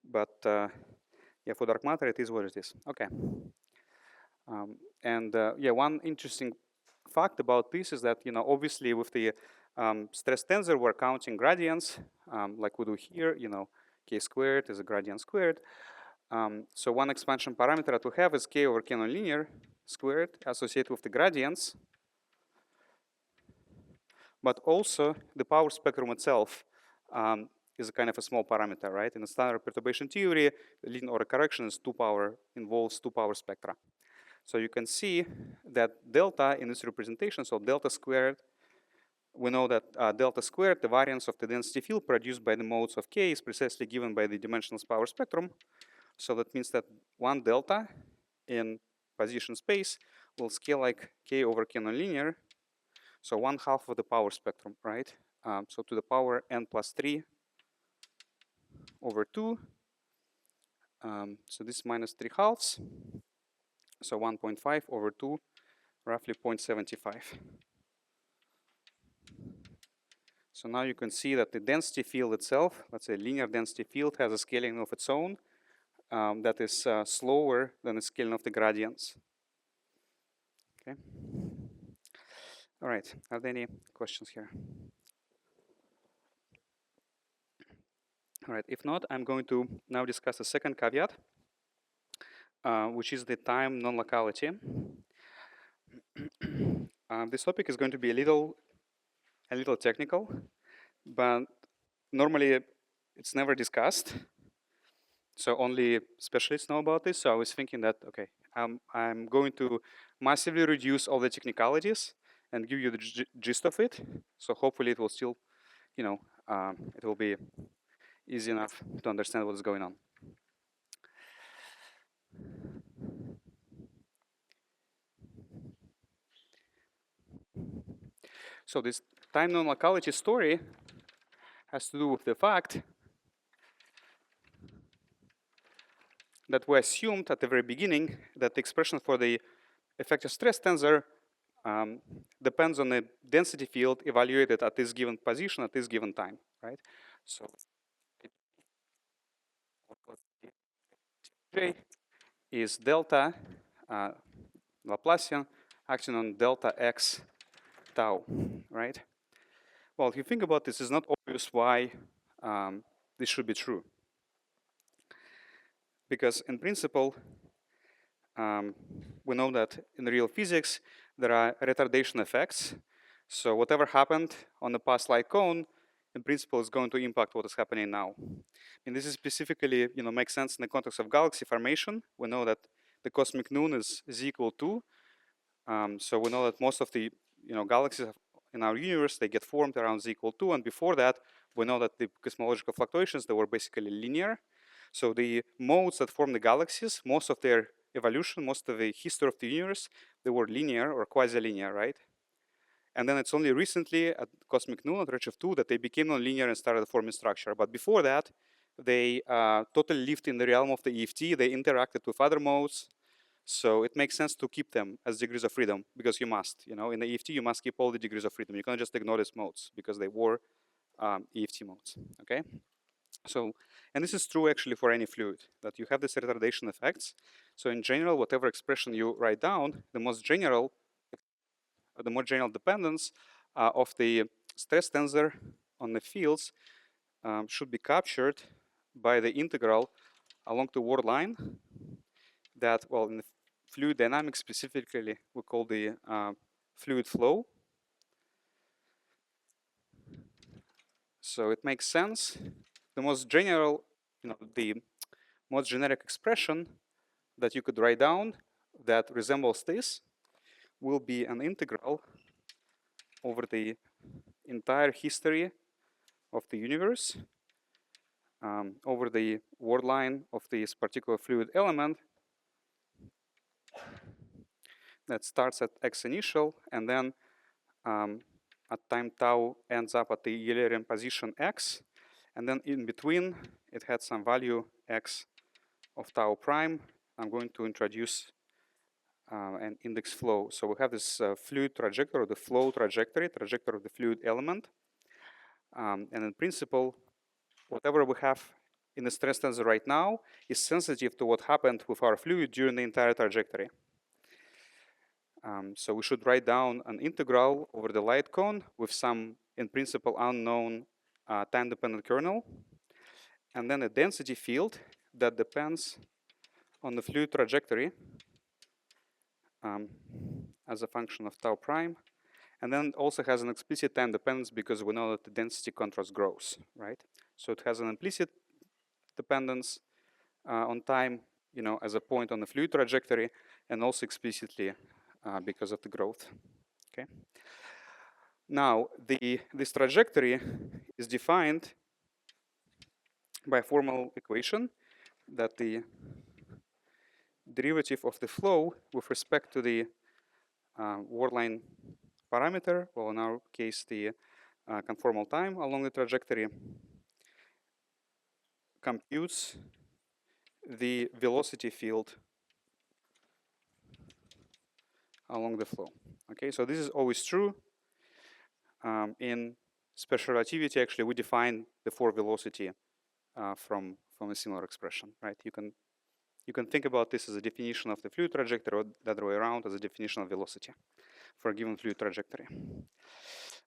But yeah, for dark matter, it is what it is. Okay. Yeah, one interesting fact about this is that, obviously with the stress tensor, we're counting gradients, like we do here, k squared is a gradient squared. So one expansion parameter that we have is k over k nonlinear squared associated with the gradients. But also the power spectrum itself is a kind of a small parameter, right? In the standard perturbation theory, the leading order correction is involves two power spectra. So you can see that delta in this representation, so delta squared, we know that delta squared, the variance of the density field produced by the modes of k, is precisely given by the dimensionless power spectrum. So that means that one delta in position space will scale like k over k nonlinear. So 1/2 of the power spectrum, right? So to the power n plus 3 over 2. So this is minus 3/2. So 1.5 over 2, roughly 0.75. So now you can see that the density field itself, let's say linear density field, has a scaling of its own that is slower than the scaling of the gradients. Okay. All right. Are there any questions here? All right. If not, I'm going to now discuss the second caveat, which is the time non-locality. This topic is going to be a little technical, but normally it's never discussed. So only specialists know about this. So I was thinking that, okay, I'm going to massively reduce all the technicalities and give you the gist of it. So hopefully it will still, it will be easy enough to understand what is going on. So this time non-locality story has to do with the fact that we assumed at the very beginning that the expression for the effective stress tensor depends on the density field evaluated at this given position at this given time, right? So J is delta Laplacian acting on delta x tau, right? Well, if you think about this, it's not obvious why this should be true. Because in principle, we know that in real physics, there are retardation effects. So whatever happened on the past light cone, in principle, is going to impact what is happening now. And this is specifically, makes sense in the context of galaxy formation. We know that the cosmic noon is z equal 2. So we know that most of the, galaxies in our universe, they get formed around z equal 2. And before that, we know that the cosmological fluctuations, they were basically linear. So the modes that form the galaxies, most of their evolution, most of the history of the universe, they were linear or quasi-linear, right? And then it's only recently at cosmic noon, at redshift 2, that they became nonlinear and started forming structure. But before that, they totally lived in the realm of the EFT. They interacted with other modes. So it makes sense to keep them as degrees of freedom because you must. In the EFT, you must keep all the degrees of freedom. You can't just ignore these modes because they were EFT modes, okay? So, and this is true actually for any fluid, that you have these retardation effects. So in general, whatever expression you write down, the most general the more general dependence of the stress tensor on the fields should be captured by the integral along the word line that, well, in the fluid dynamics specifically, we call the fluid flow. So it makes sense. The most general, the most generic expression that you could write down that resembles this will be an integral over the entire history of the universe over the word line of this particular fluid element that starts at x initial and then at time tau ends up at the Eulerian position x, and then in between it had some value x of tau prime. I'm going to introduce an index flow. So we have this fluid trajectory, or the flow trajectory of the fluid element. And in principle, whatever we have in the stress tensor right now is sensitive to what happened with our fluid during the entire trajectory. So we should write down an integral over the light cone with some, in principle, unknown time-dependent kernel, and then a density field that depends on the fluid trajectory as a function of tau prime, and then it also has an explicit time dependence because we know that the density contrast grows, right? So it has an implicit dependence on time, as a point on the fluid trajectory, and also explicitly because of the growth. Okay. Now, this trajectory is defined by a formal equation that the derivative of the flow with respect to the word line parameter, well, in our case, the conformal time along the trajectory, computes the velocity field along the flow. Okay, so this is always true. In special relativity, actually, we define the for velocity from a similar expression, right? You can think about this as a definition of the fluid trajectory, or the other way around as a definition of velocity for a given fluid trajectory.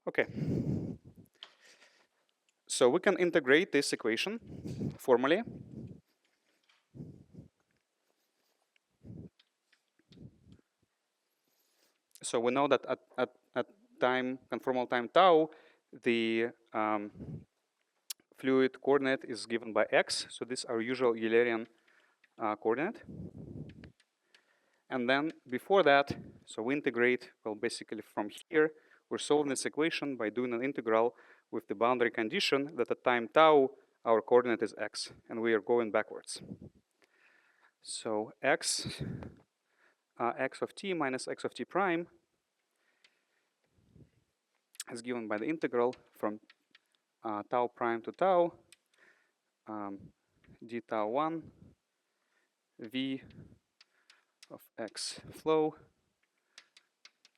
Okay. So we can integrate this equation formally. So we know that at time, conformal time tau, the fluid coordinate is given by x. So this is our usual Eulerian coordinate. And then before that, so we integrate, well, basically from here, we're solving this equation by doing an integral with the boundary condition that at time tau, our coordinate is x, and we are going backwards. So x of t minus x of t prime is given by the integral from tau prime to tau d tau 1 v of x flow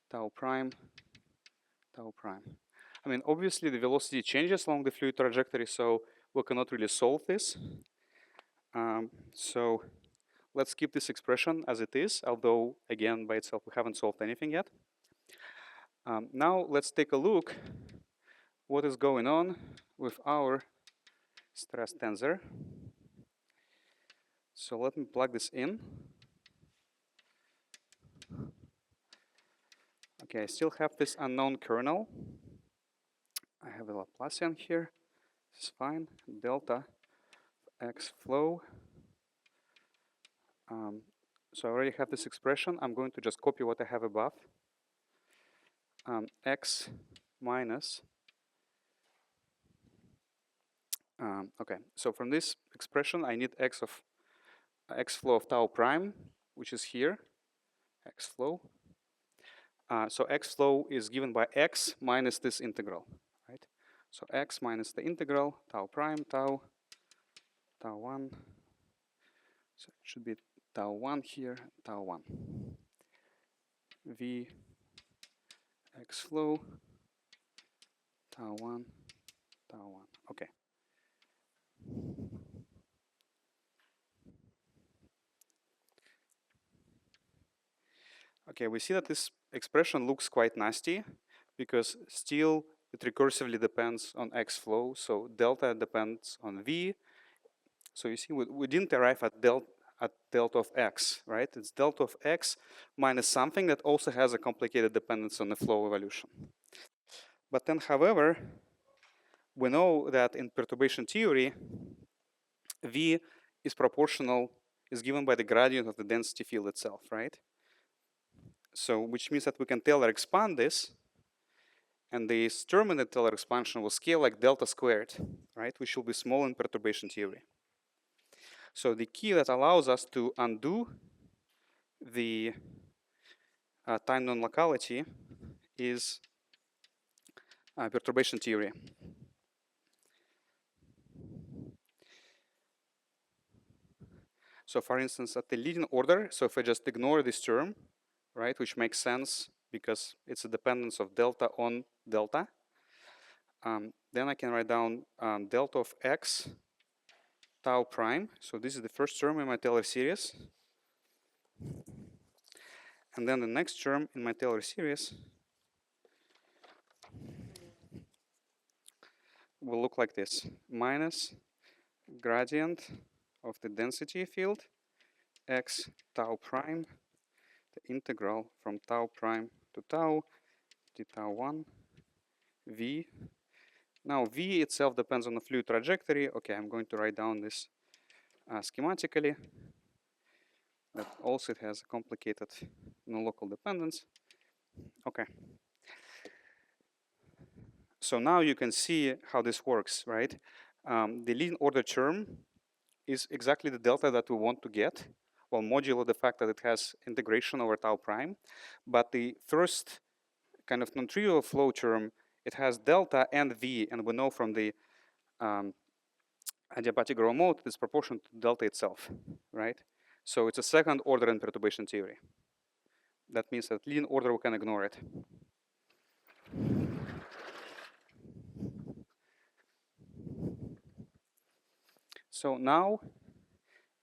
tau prime tau prime. I mean, obviously the velocity changes along the fluid trajectory, so we cannot really solve this. So let's keep this expression as it is, although again by itself we haven't solved anything yet. Now let's take a look what is going on with our stress tensor. So let me plug this in. Okay, I still have this unknown kernel. I have a Laplacian here. This is fine. Delta x flow. So I already have this expression. I'm going to just copy what I have above. X minus. Okay, so from this expression, I need x flow of tau prime, which is here. X flow. So x flow is given by x minus this integral, right? So x minus the integral, tau prime, tau 1. So it should be tau 1 here, tau 1. V x flow, tau 1, tau 1. Okay. Okay, we see that this expression looks quite nasty because still it recursively depends on x flow. So delta depends on v. So you see, we didn't arrive at delta of x, right? It's delta of x minus something that also has a complicated dependence on the flow evolution. But then, however, we know that in perturbation theory, v is proportional, is given by the gradient of the density field itself, right? So which means that we can Taylor expand this, and this term in the Taylor expansion will scale like delta squared, right? Which will be small in perturbation theory. So the key that allows us to undo the time non-locality is perturbation theory. So for instance, at the leading order, so if I just ignore this term, right, which makes sense because it's a dependence of delta on delta, then I can write down delta of x tau prime. So this is the first term in my Taylor series. And then the next term in my Taylor series will look like this: minus gradient of the density field x tau prime, the integral from tau prime to tau d tau 1 v. Now v itself depends on the fluid trajectory. Okay, I'm going to write down this schematically. That also it has a complicated non-local dependence. Okay. So now you can see how this works, right? The leading order term is exactly the delta that we want to get, well, modulo the fact that it has integration over tau prime. But the first kind of non-trivial flow term, it has delta and v, and we know from the adiabatic Grove mode it's proportional to delta itself, right? So it's a second order in perturbation theory. That means that leading order we can ignore it. So now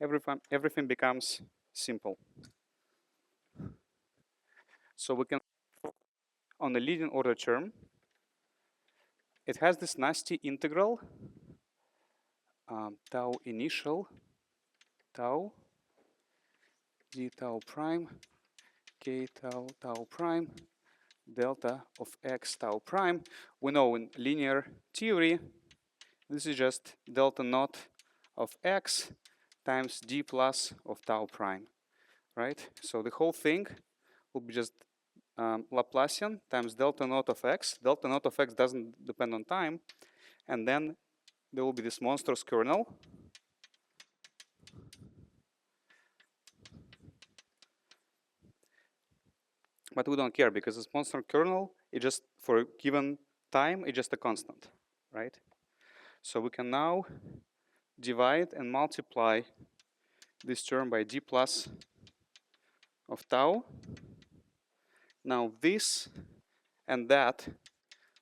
everything becomes simple. So we can, on the leading order term, it has this nasty integral tau initial tau d tau prime k tau prime delta of x tau prime. We know in linear theory, this is just delta naught of x times d plus of tau prime, right? So the whole thing will be just Laplacian times delta naught of x. Delta naught of x doesn't depend on time. And then there will be this monstrous kernel. But we don't care because this monstrous kernel, it just, for a given time, it's just a constant, right? So we can now divide and multiply this term by d plus of tau. Now this and that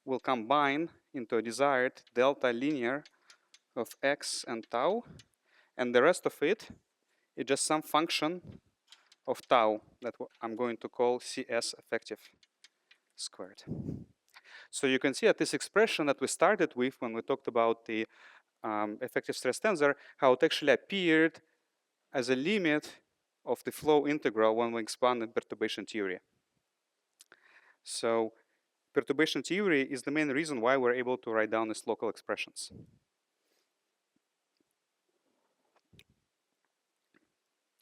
will combine into a desired delta linear of x and tau. And the rest of it is just some function of tau that I'm going to call CS effective squared. So you can see that this expression that we started with when we talked about the effective stress tensor, how it actually appeared as a limit of the flow integral when we expanded perturbation theory. So perturbation theory is the main reason why we're able to write down these local expressions.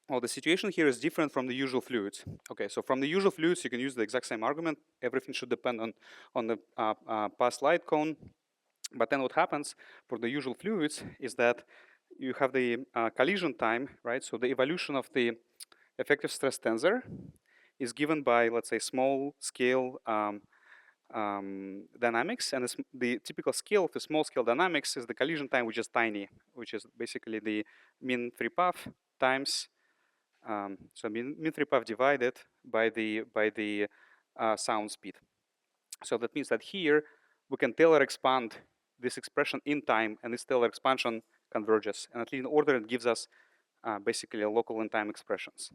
Well, the situation here is different from the usual fluids. Okay, so from the usual fluids, you can use the exact same argument. Everything should depend on the past light cone. But then what happens for the usual fluids is that you have the collision time, right? So the evolution of the effective stress tensor is given by, let's say, small scale dynamics. And the typical scale of the small scale dynamics is the collision time, which is tiny, which is basically the mean free path times so mean free path divided by the sound speed. So that means that here we can Taylor expand this expression in time, and this Taylor expansion converges. And at least in order, it gives us basically a local in time expressions.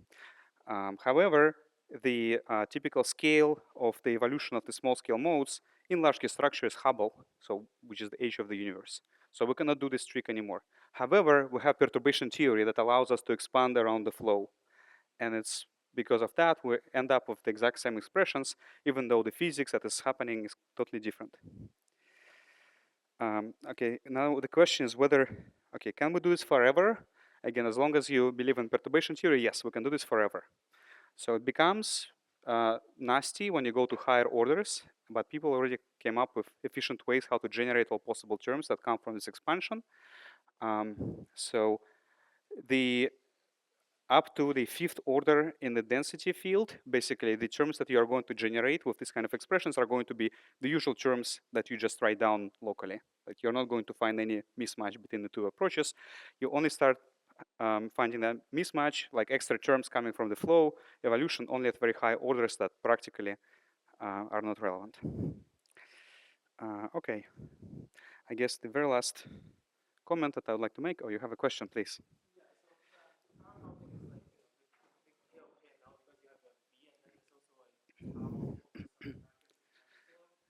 However, the typical scale of the evolution of the small scale modes in large scale structure is Hubble, so which is the age of the universe. So we cannot do this trick anymore. However, we have perturbation theory that allows us to expand around the flow. And it's because of that we end up with the exact same expressions, even though the physics that is happening is totally different. Okay, now the question is whether, okay, can we do this forever? Again, as long as you believe in perturbation theory, yes, we can do this forever. So it becomes nasty when you go to higher orders, but people already came up with efficient ways how to generate all possible terms that come from this expansion. So the up to the fifth order in the density field, basically the terms that you are going to generate with this kind of expressions are going to be the usual terms that you just write down locally. Like you're not going to find any mismatch between the two approaches. You only start finding that mismatch, like extra terms coming from the flow evolution, only at very high orders that practically are not relevant. Okay, I guess the very last comment that I would like to make, oh, you have a question, please.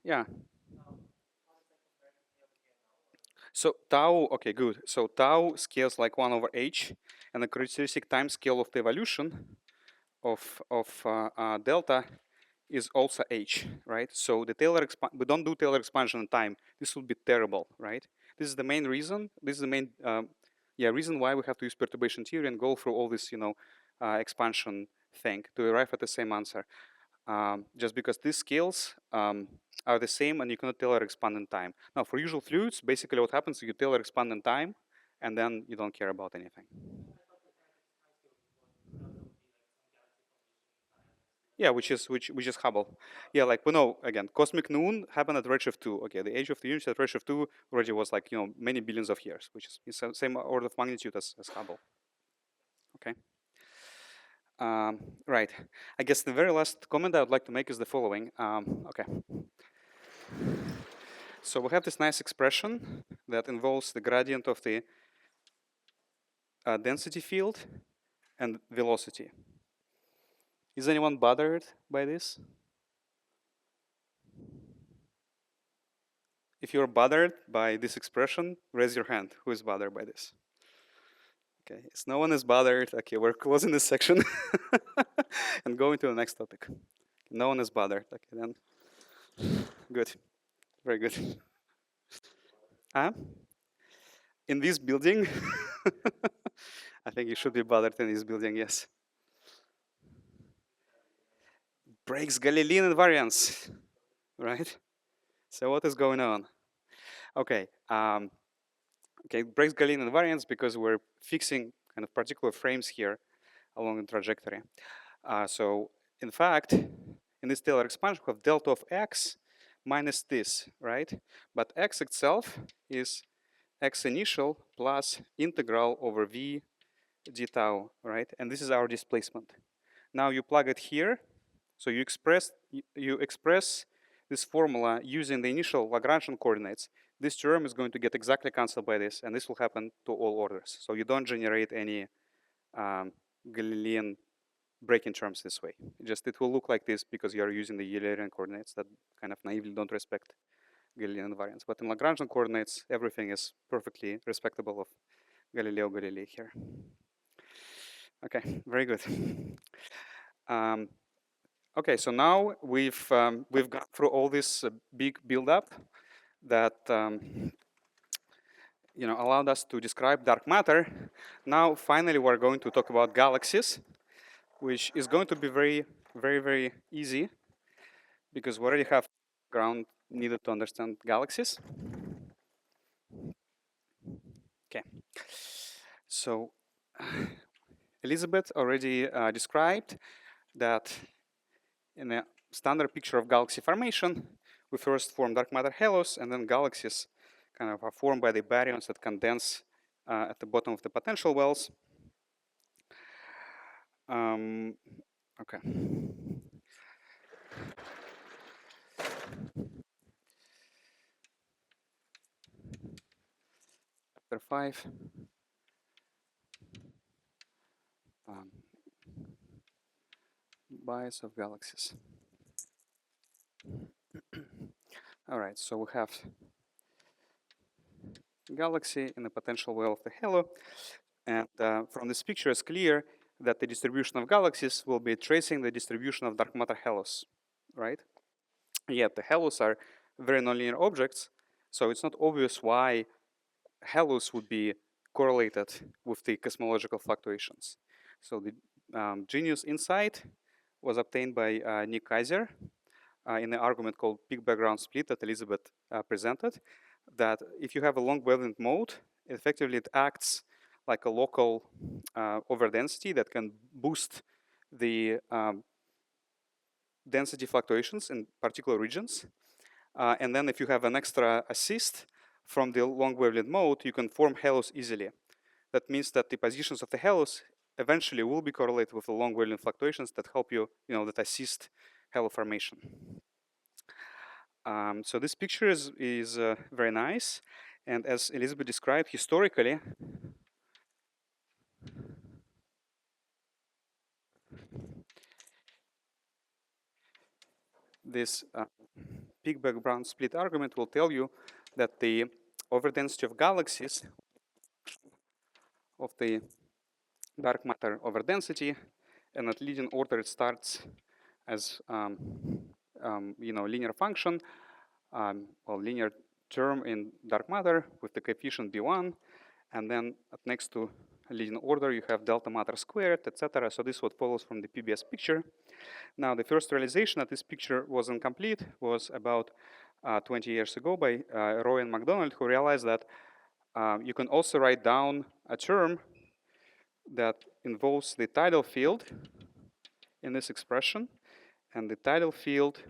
Yeah. So tau, okay, good. So tau scales like 1 over h, and the characteristic time scale of the evolution of delta is also h, right? So the Taylor we don't do Taylor expansion in time. This would be terrible, right? This is the main reason. This is the main reason why we have to use perturbation theory and go through all this, expansion thing to arrive at the same answer. Just because these scales are the same and you cannot Taylor expand in time. Now, for usual fluids, basically what happens is you Taylor expand in time and then you don't care about anything. Yeah, which is Hubble. Yeah, like we know again, cosmic noon happened at redshift 2. Okay, the age of the universe at redshift 2 already was like many billions of years, which is the same order of magnitude as Hubble. Okay. Right. I guess the very last comment I would like to make is the following. Okay. So we have this nice expression that involves the gradient of the density field and velocity. Is anyone bothered by this? If you're bothered by this expression, raise your hand. Who is bothered by this? Okay, so no one is bothered. Okay, we're closing this section and going to the next topic. No one is bothered. Okay, then good, very good. In this building, I think you should be bothered in this building. Yes. Breaks Galilean invariance, right? So what is going on? Okay, okay, it breaks Galilean invariance because we're fixing kind of particular frames here along the trajectory. So in fact, in this Taylor expansion, we have delta of x minus this, right? But x itself is x initial plus integral over v d tau, right? And this is our displacement. Now you plug it here. So you express this formula using the initial Lagrangian coordinates. This term is going to get exactly cancelled by this, and this will happen to all orders. So you don't generate any Galilean breaking terms this way. It will look like this because you are using the Eulerian coordinates that kind of naively don't respect Galilean invariance. But in Lagrangian coordinates, everything is perfectly respectable of Galileo Galilei here. Okay, very good. Okay, so now we've gone through all this big build-up that allowed us to describe dark matter. Now, finally, we're going to talk about galaxies, which is going to be very, very, very easy because we already have ground needed to understand galaxies. Okay, so Elizabeth already described that in a standard picture of galaxy formation, we first form dark matter halos, and then galaxies kind of are formed by the baryons that condense at the bottom of the potential wells. Okay. Chapter 5. bias of galaxies. All right, so we have galaxy in the potential well of the halo, and from this picture it's clear that the distribution of galaxies will be tracing the distribution of dark matter halos, right? Yet the halos are very nonlinear objects, so it's not obvious why halos would be correlated with the cosmological fluctuations. So the genius insight was obtained by Nick Kaiser in an argument called peak background split that Elizabeth presented, that if you have a long wavelength mode, effectively it acts like a local overdensity that can boost the density fluctuations in particular regions. And then if you have an extra assist from the long wavelength mode, you can form halos easily. That means that the positions of the halos eventually will be correlated with the long wavelength fluctuations that help you, that assist halo formation. So this picture is very nice. And as Elizabeth described, historically, this peak background split argument will tell you that the overdensity of galaxies of the dark matter overdensity, and at leading order it starts as linear function, linear term in dark matter with the coefficient b1, and then next to leading order you have delta matter squared, etc. So this is what follows from the PBS picture. Now the first realization that this picture was incomplete was about 20 years ago by Roy and McDonald, who realized that you can also write down a term that involves the tidal field in this expression, and the tidal field,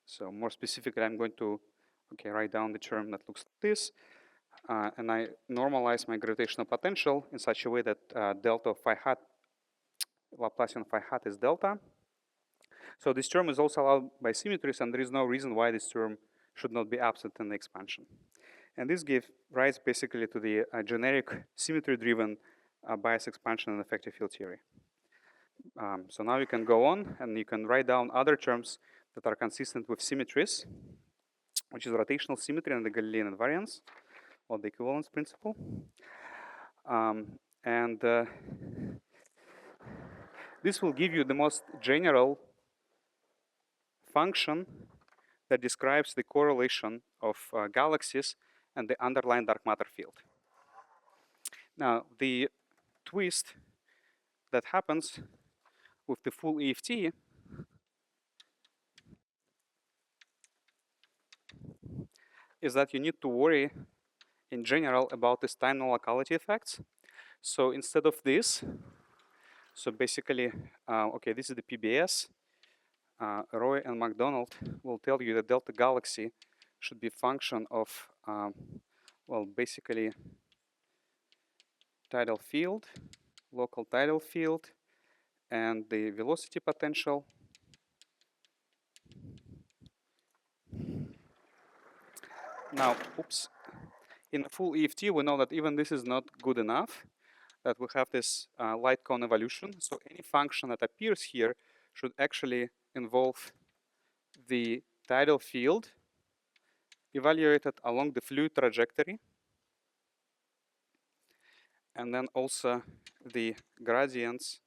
so more specifically I'm going to write down the term that looks like this, and I normalize my gravitational potential in such a way that delta of phi hat, Laplacian phi hat is delta. So this term is also allowed by symmetries, and there is no reason why this term should not be absent in the expansion. And this gives rise basically to the generic symmetry-driven bias expansion and effective field theory. So now you can go on and you can write down other terms that are consistent with symmetries, which is rotational symmetry and the Galilean invariance, or the equivalence principle. This will give you the most general function that describes the correlation of galaxies and the underlying dark matter field. Now, the twist that happens with the full EFT is that you need to worry in general about this time non-locality effects. So instead of this, so basically, this is the PBS. Roy and McDonald will tell you that delta galaxy should be a function of, basically tidal field, local tidal field, and the velocity potential. Now, in a full EFT, we know that even this is not good enough, that we have this light cone evolution. So any function that appears here should actually involve the tidal field evaluated along the fluid trajectory, and then also the gradients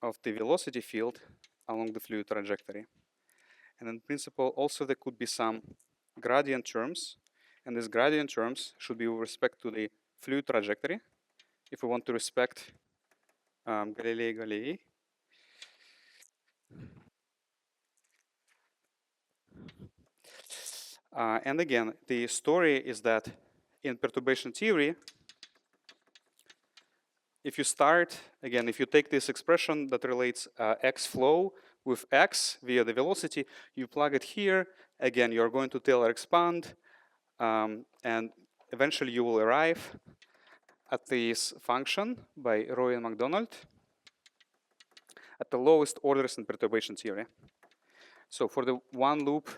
of the velocity field along the fluid trajectory. And in principle, also there could be some gradient terms, and these gradient terms should be with respect to the fluid trajectory, if we want to respect Galilei. And again, the story is that in perturbation theory, if you start, again, if you take this expression that relates x flow with x via the velocity, you plug it here, again, you're going to Taylor expand, and eventually you will arrive at this function by Roy and McDonald at the lowest orders in perturbation theory. So for the one loop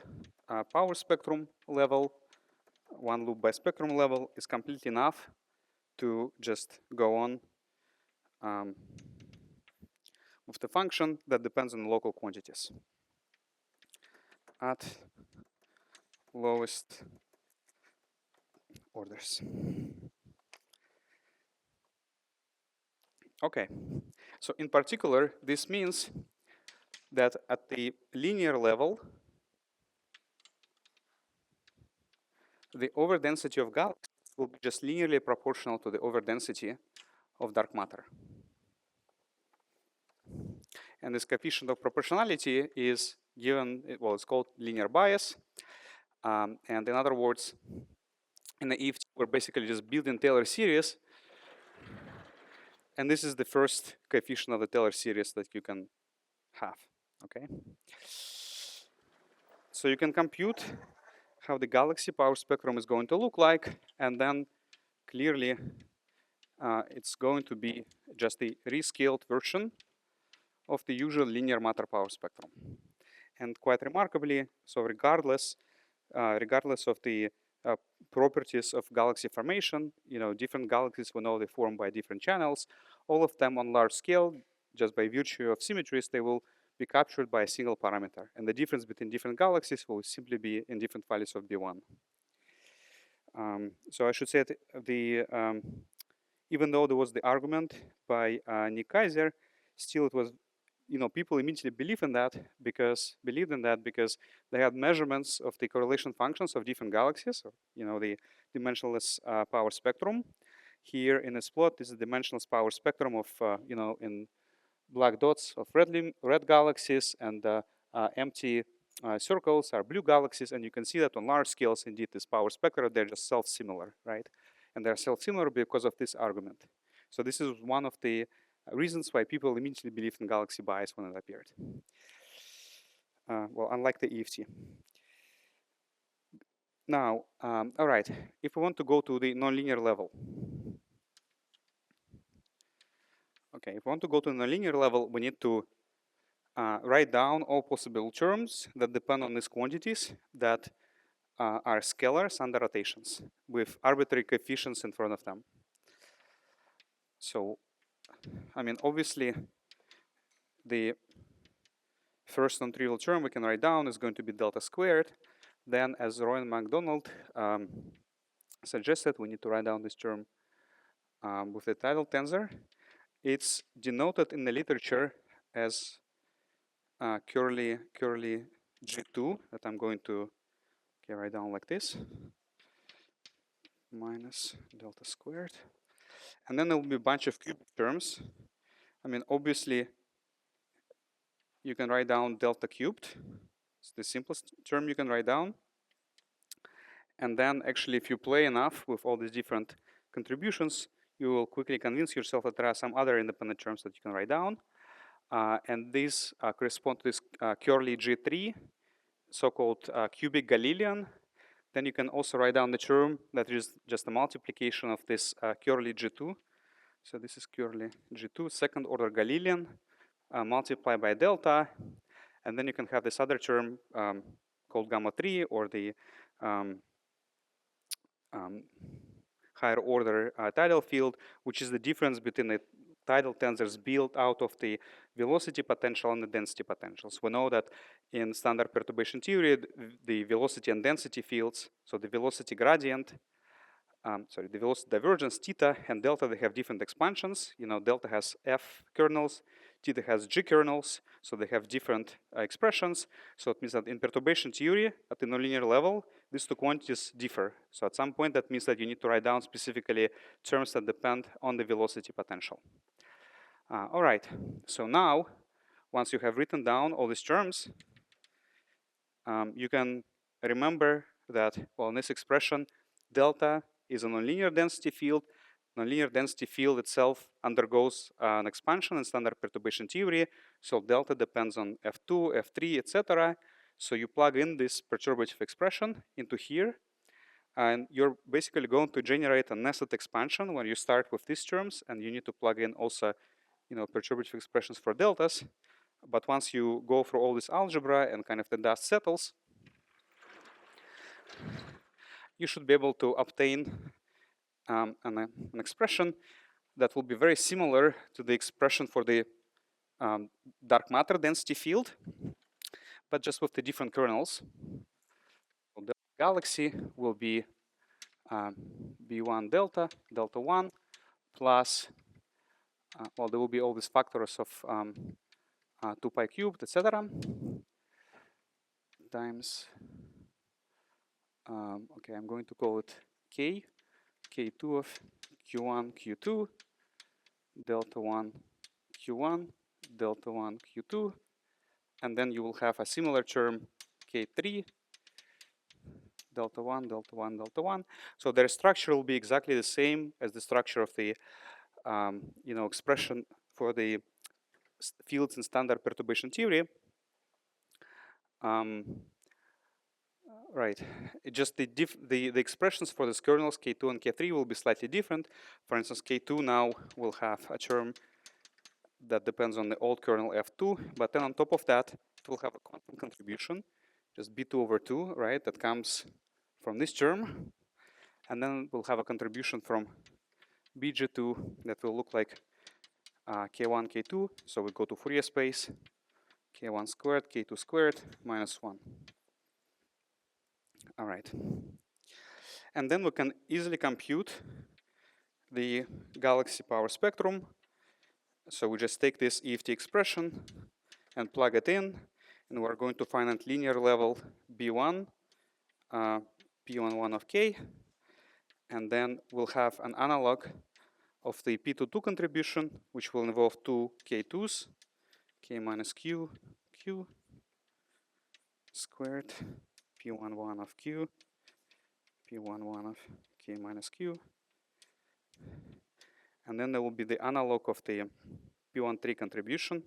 power spectrum level, one loop by spectrum level is completely enough to just go on with of the function that depends on local quantities at lowest orders. Okay, so in particular, this means that at the linear level, the overdensity of galaxies will be just linearly proportional to the overdensity of dark matter. And this coefficient of proportionality is given, well, it's called linear bias. And in other words, in the EFT, we're basically just building Taylor series. And this is the first coefficient of the Taylor series that you can have, okay? So you can compute how the galaxy power spectrum is going to look like, and then clearly it's going to be just a rescaled version of the usual linear matter power spectrum. And quite remarkably, so regardless of the properties of galaxy formation, different galaxies we know they form by different channels, all of them on large scale, just by virtue of symmetries, they will be captured by a single parameter. And the difference between different galaxies will simply be in different values of B1. So I should say that even though there was the argument by Nick Kaiser, still it was, people immediately believed in that because they had measurements of the correlation functions of different galaxies, the dimensionless power spectrum. Here in this plot, this is the dimensionless power spectrum of, in black dots of red galaxies, and empty circles are blue galaxies, and you can see that on large scales, indeed, this power spectra, they're just self-similar, right? And they're self-similar because of this argument. So this is one of the reasons why people immediately believed in galaxy bias when it appeared. Well, unlike the EFT. Now, all right, if we want to go to the nonlinear level. Okay, if we want to go to the nonlinear level, we need to write down all possible terms that depend on these quantities that are scalars under rotations with arbitrary coefficients in front of them. So, I mean, obviously, the first non-trivial term we can write down is going to be delta squared. Then, as Roy and MacDonald suggested, we need to write down this term with the tidal tensor. It's denoted in the literature as curly G2 that I'm going to write down like this, minus delta squared. And then there will be a bunch of cubic terms. I mean, obviously, you can write down delta cubed. It's the simplest term you can write down. And then actually, if you play enough with all these different contributions, you will quickly convince yourself that there are some other independent terms that you can write down. And these correspond to this curly G3, so-called cubic Galilean. Then you can also write down the term that is just a multiplication of this curly G2. So this is curly G2, second order Galilean, multiplied by delta. And then you can have this other term called gamma 3, or the higher order tidal field, which is the difference between the tidal tensors built out of the velocity potential and the density potentials. We know that in standard perturbation theory, the velocity and density fields, so the velocity gradient, the velocity divergence, theta and delta, they have different expansions. Delta has F kernels, theta has G kernels, so they have different expressions. So it means that in perturbation theory, at the nonlinear level, these two quantities differ. So at some point, that means that you need to write down specifically terms that depend on the velocity potential. All right, so now, once you have written down all these terms, you can remember that, well, in this expression, delta is a nonlinear density field. Nonlinear density field itself undergoes an expansion in standard perturbation theory. So delta depends on F2, F3, etc. So you plug in this perturbative expression into here. And you're basically going to generate a nested expansion when you start with these terms. And you need to plug in also perturbative expressions for deltas. But once you go through all this algebra and kind of the dust settles, you should be able to obtain an expression that will be very similar to the expression for the dark matter density field, but just with the different kernels. So the galaxy will be B1 delta, delta 1, plus, well, there will be all these factors of 2 pi cubed, etc. times, okay, I'm going to call it K, K2 of Q1, Q2, delta 1, Q1, delta 1, Q2, and then you will have a similar term K3, delta 1, delta 1, delta 1. So their structure will be exactly the same as the structure of the expression for the fields in standard perturbation theory. Right. It just the expressions for the kernels K2 and K3 will be slightly different. For instance, K2 now will have a term that depends on the old kernel F2, but then on top of that, it will have a constant contribution, just B2 over 2, right? That comes from this term, and then we'll have a contribution from BG2 that will look like K1, K2. So we go to Fourier space, K1 squared, K2 squared, minus 1. All right. And then we can easily compute the galaxy power spectrum. So we just take this EFT expression and plug it in, and we're going to find at linear level B1, P11 of K, and then we'll have an analog of the P22 contribution, which will involve two K2s, K minus Q, Q squared, P11 of Q, P11 of K minus Q, and then there will be the analog of the P13 contribution.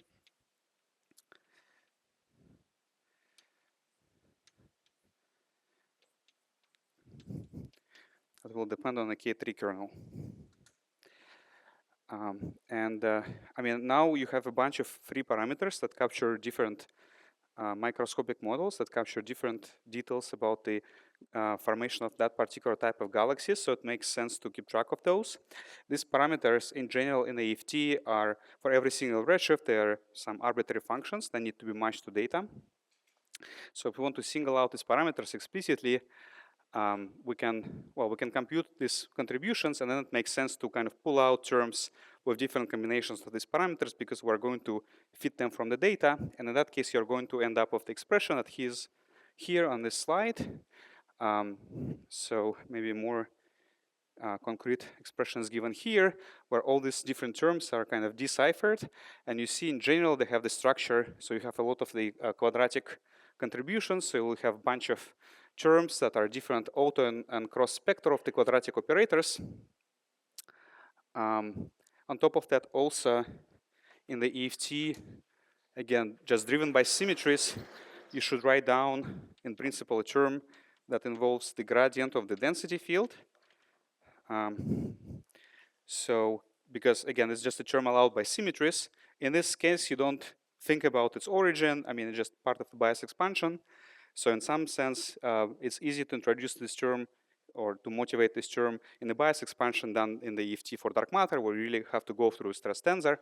That will depend on the K3 kernel. I mean, now you have a bunch of free parameters that capture different microscopic models that capture different details about the formation of that particular type of galaxies, so it makes sense to keep track of those. These parameters in general in the EFT are, for every single redshift, there are some arbitrary functions that need to be matched to data. So if we want to single out these parameters explicitly, we can compute these contributions, and then it makes sense to kind of pull out terms with different combinations of these parameters because we're going to fit them from the data. And in that case, you're going to end up with the expression that is here on this slide. So maybe more concrete expressions given here, where all these different terms are kind of deciphered. And you see in general, they have the structure. So you have a lot of the quadratic contributions. So you'll have a bunch of terms that are different auto and cross spectra of the quadratic operators. On top of that, also in the EFT, again, just driven by symmetries, you should write down in principle a term that involves the gradient of the density field. So because again, it's just a term allowed by symmetries. In this case, you don't think about its origin. I mean, it's just part of the bias expansion. So in some sense, it's easy to introduce this term or to motivate this term in the bias expansion than in the EFT for dark matter, where you really have to go through a stress tensor.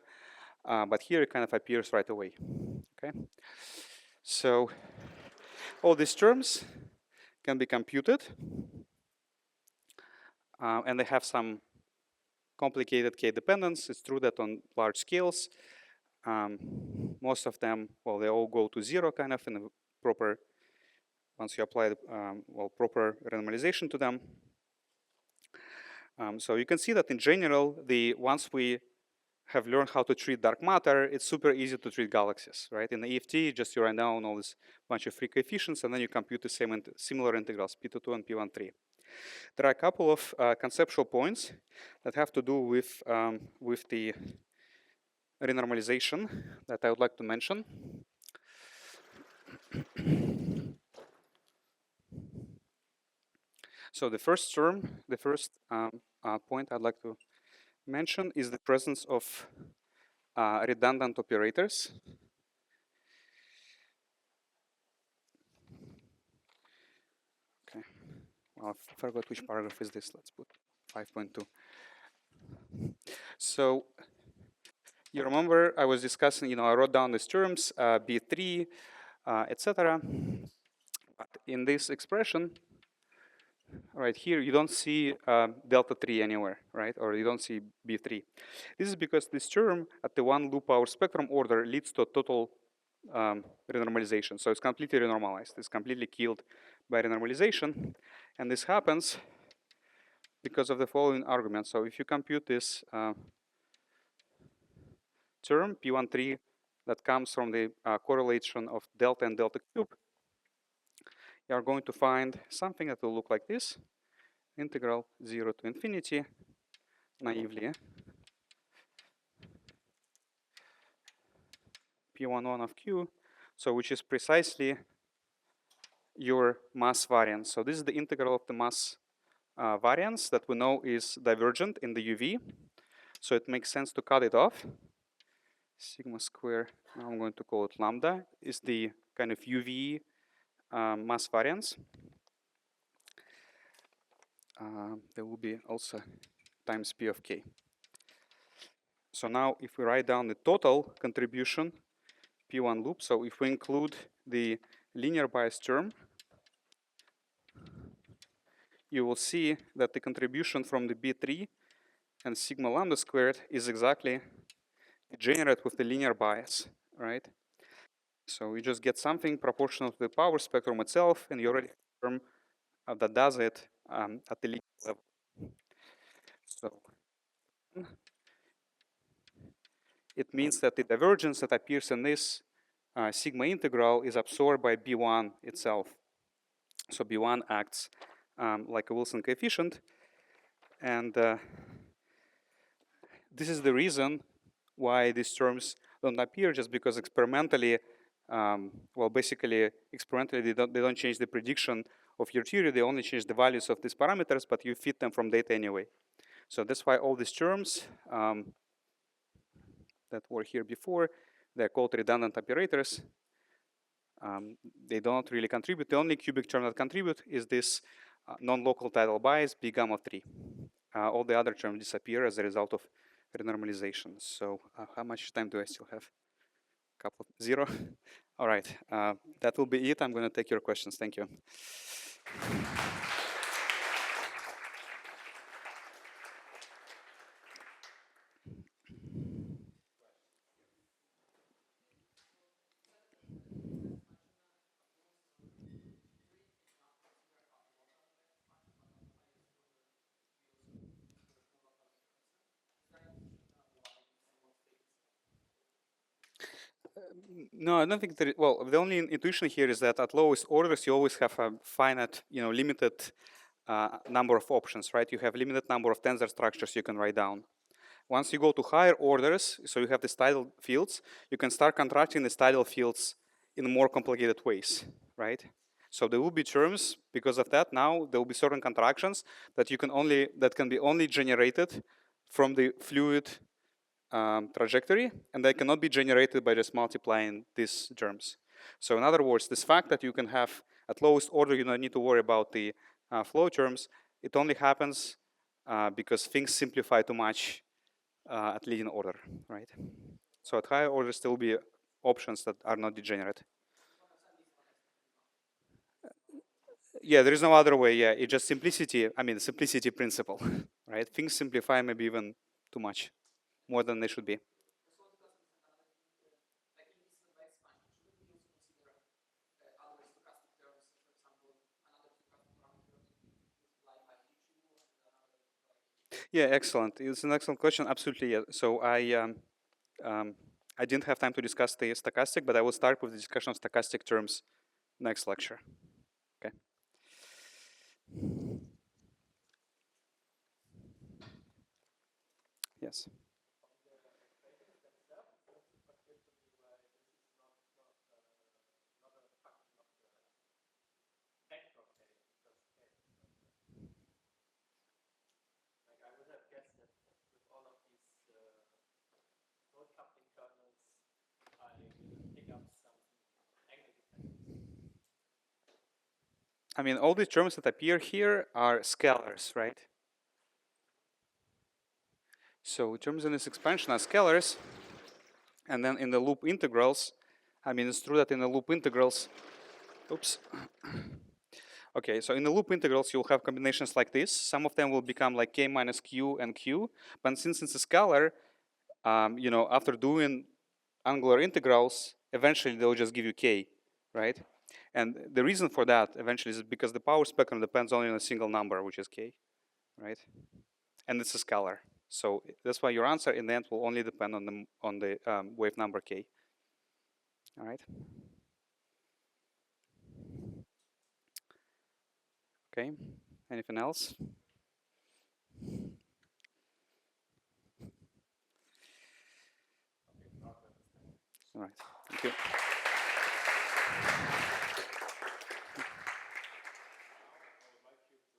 But here it kind of appears right away. Okay. So all these terms can be computed, and they have some complicated k-dependence. It's true that on large scales, most of them, well, they all go to zero kind of in a proper, once you apply the, proper renormalization to them. So you can see that in general, once we have learned how to treat dark matter, it's super easy to treat galaxies, right? In the EFT, just you write down all this bunch of free coefficients, and then you compute the same similar integrals, P22 and P13. There are a couple of conceptual points that have to do with the renormalization that I would like to mention. So the first term, the first point I'd like to mention is the presence of redundant operators. Okay, well, I forgot which paragraph is this. Let's put 5.2. So You remember I was discussing, I wrote down these terms, B3, etc. But in this expression, right here, you don't see delta 3 anywhere, right? Or you don't see B3. This is because this term at the one loop power spectrum order leads to a total renormalization. So it's completely renormalized. It's completely killed by renormalization. And this happens because of the following argument. So if you compute this term, P13, that comes from the correlation of delta and delta cube, you are going to find something that will look like this. Integral 0 to infinity, naively, P11 of Q, so which is precisely your mass variance. So this is the integral of the mass variance that we know is divergent in the UV. So it makes sense to cut it off. Sigma square, I'm going to call it lambda, is the kind of UV mass variance. There will be also times P of K. So now if we write down the total contribution, P1 loop, so if we include the linear bias term, you will see that the contribution from the B3 and sigma lambda squared is exactly degenerate with the linear bias, right? So you just get something proportional to the power spectrum itself, and you already have a term that does it at the linear level. So it means that the divergence that appears in this sigma integral is absorbed by B1 itself. So B1 acts like a Wilson coefficient, and this is the reason why these terms don't appear, just because experimentally, well, basically, experimentally, they don't change the prediction of your theory. They only change the values of these parameters, but you fit them from data anyway. So that's why all these terms that were here before, they're called redundant operators. They don't really contribute. The only cubic term that contribute is this non-local tidal bias, B gamma 3. All the other terms disappear as a result of renormalization. So how much time do I still have? Couple, 0? All right, that will be it. I'm going to take your questions. Thank you. No, I don't think that. Well, the only intuition here is that at lowest orders you always have a finite, limited number of options, right? You have limited number of tensor structures you can write down. Once you go to higher orders, so you have these tidal fields, you can start contracting these tidal fields in more complicated ways, right? So there will be terms because of that. Now there will be certain contractions that can be only generated from the fluid trajectory, and they cannot be generated by just multiplying these terms. So in other words, this fact that you can have at lowest order, you don't need to worry about the flow terms. It only happens because things simplify too much at leading order, right? So at higher order, still be options that are not degenerate. Yeah, there is no other way. Yeah, it's just simplicity. I mean, simplicity principle, right? Things simplify maybe even too much, more than they should be. Yeah, excellent. It's an excellent question. Absolutely. Yeah. So I didn't have time to discuss the stochastic, but I will start with the discussion of stochastic terms next lecture. Okay. Yes. I mean, all these terms that appear here are scalars, right? So terms in this expansion are scalars. And then in the loop integrals, I mean, it's true that in the loop integrals, oops. Okay, so in the loop integrals, you'll have combinations like this. Some of them will become like k minus q and q. But since it's a scalar, you know, after doing angular integrals, eventually they'll just give you k, right? And the reason for that eventually is because the power spectrum depends only on a single number, which is k, right? And it's a scalar. So that's why your answer in the end will only depend on the wave number k. All right. Okay. Anything else? All right. Thank you.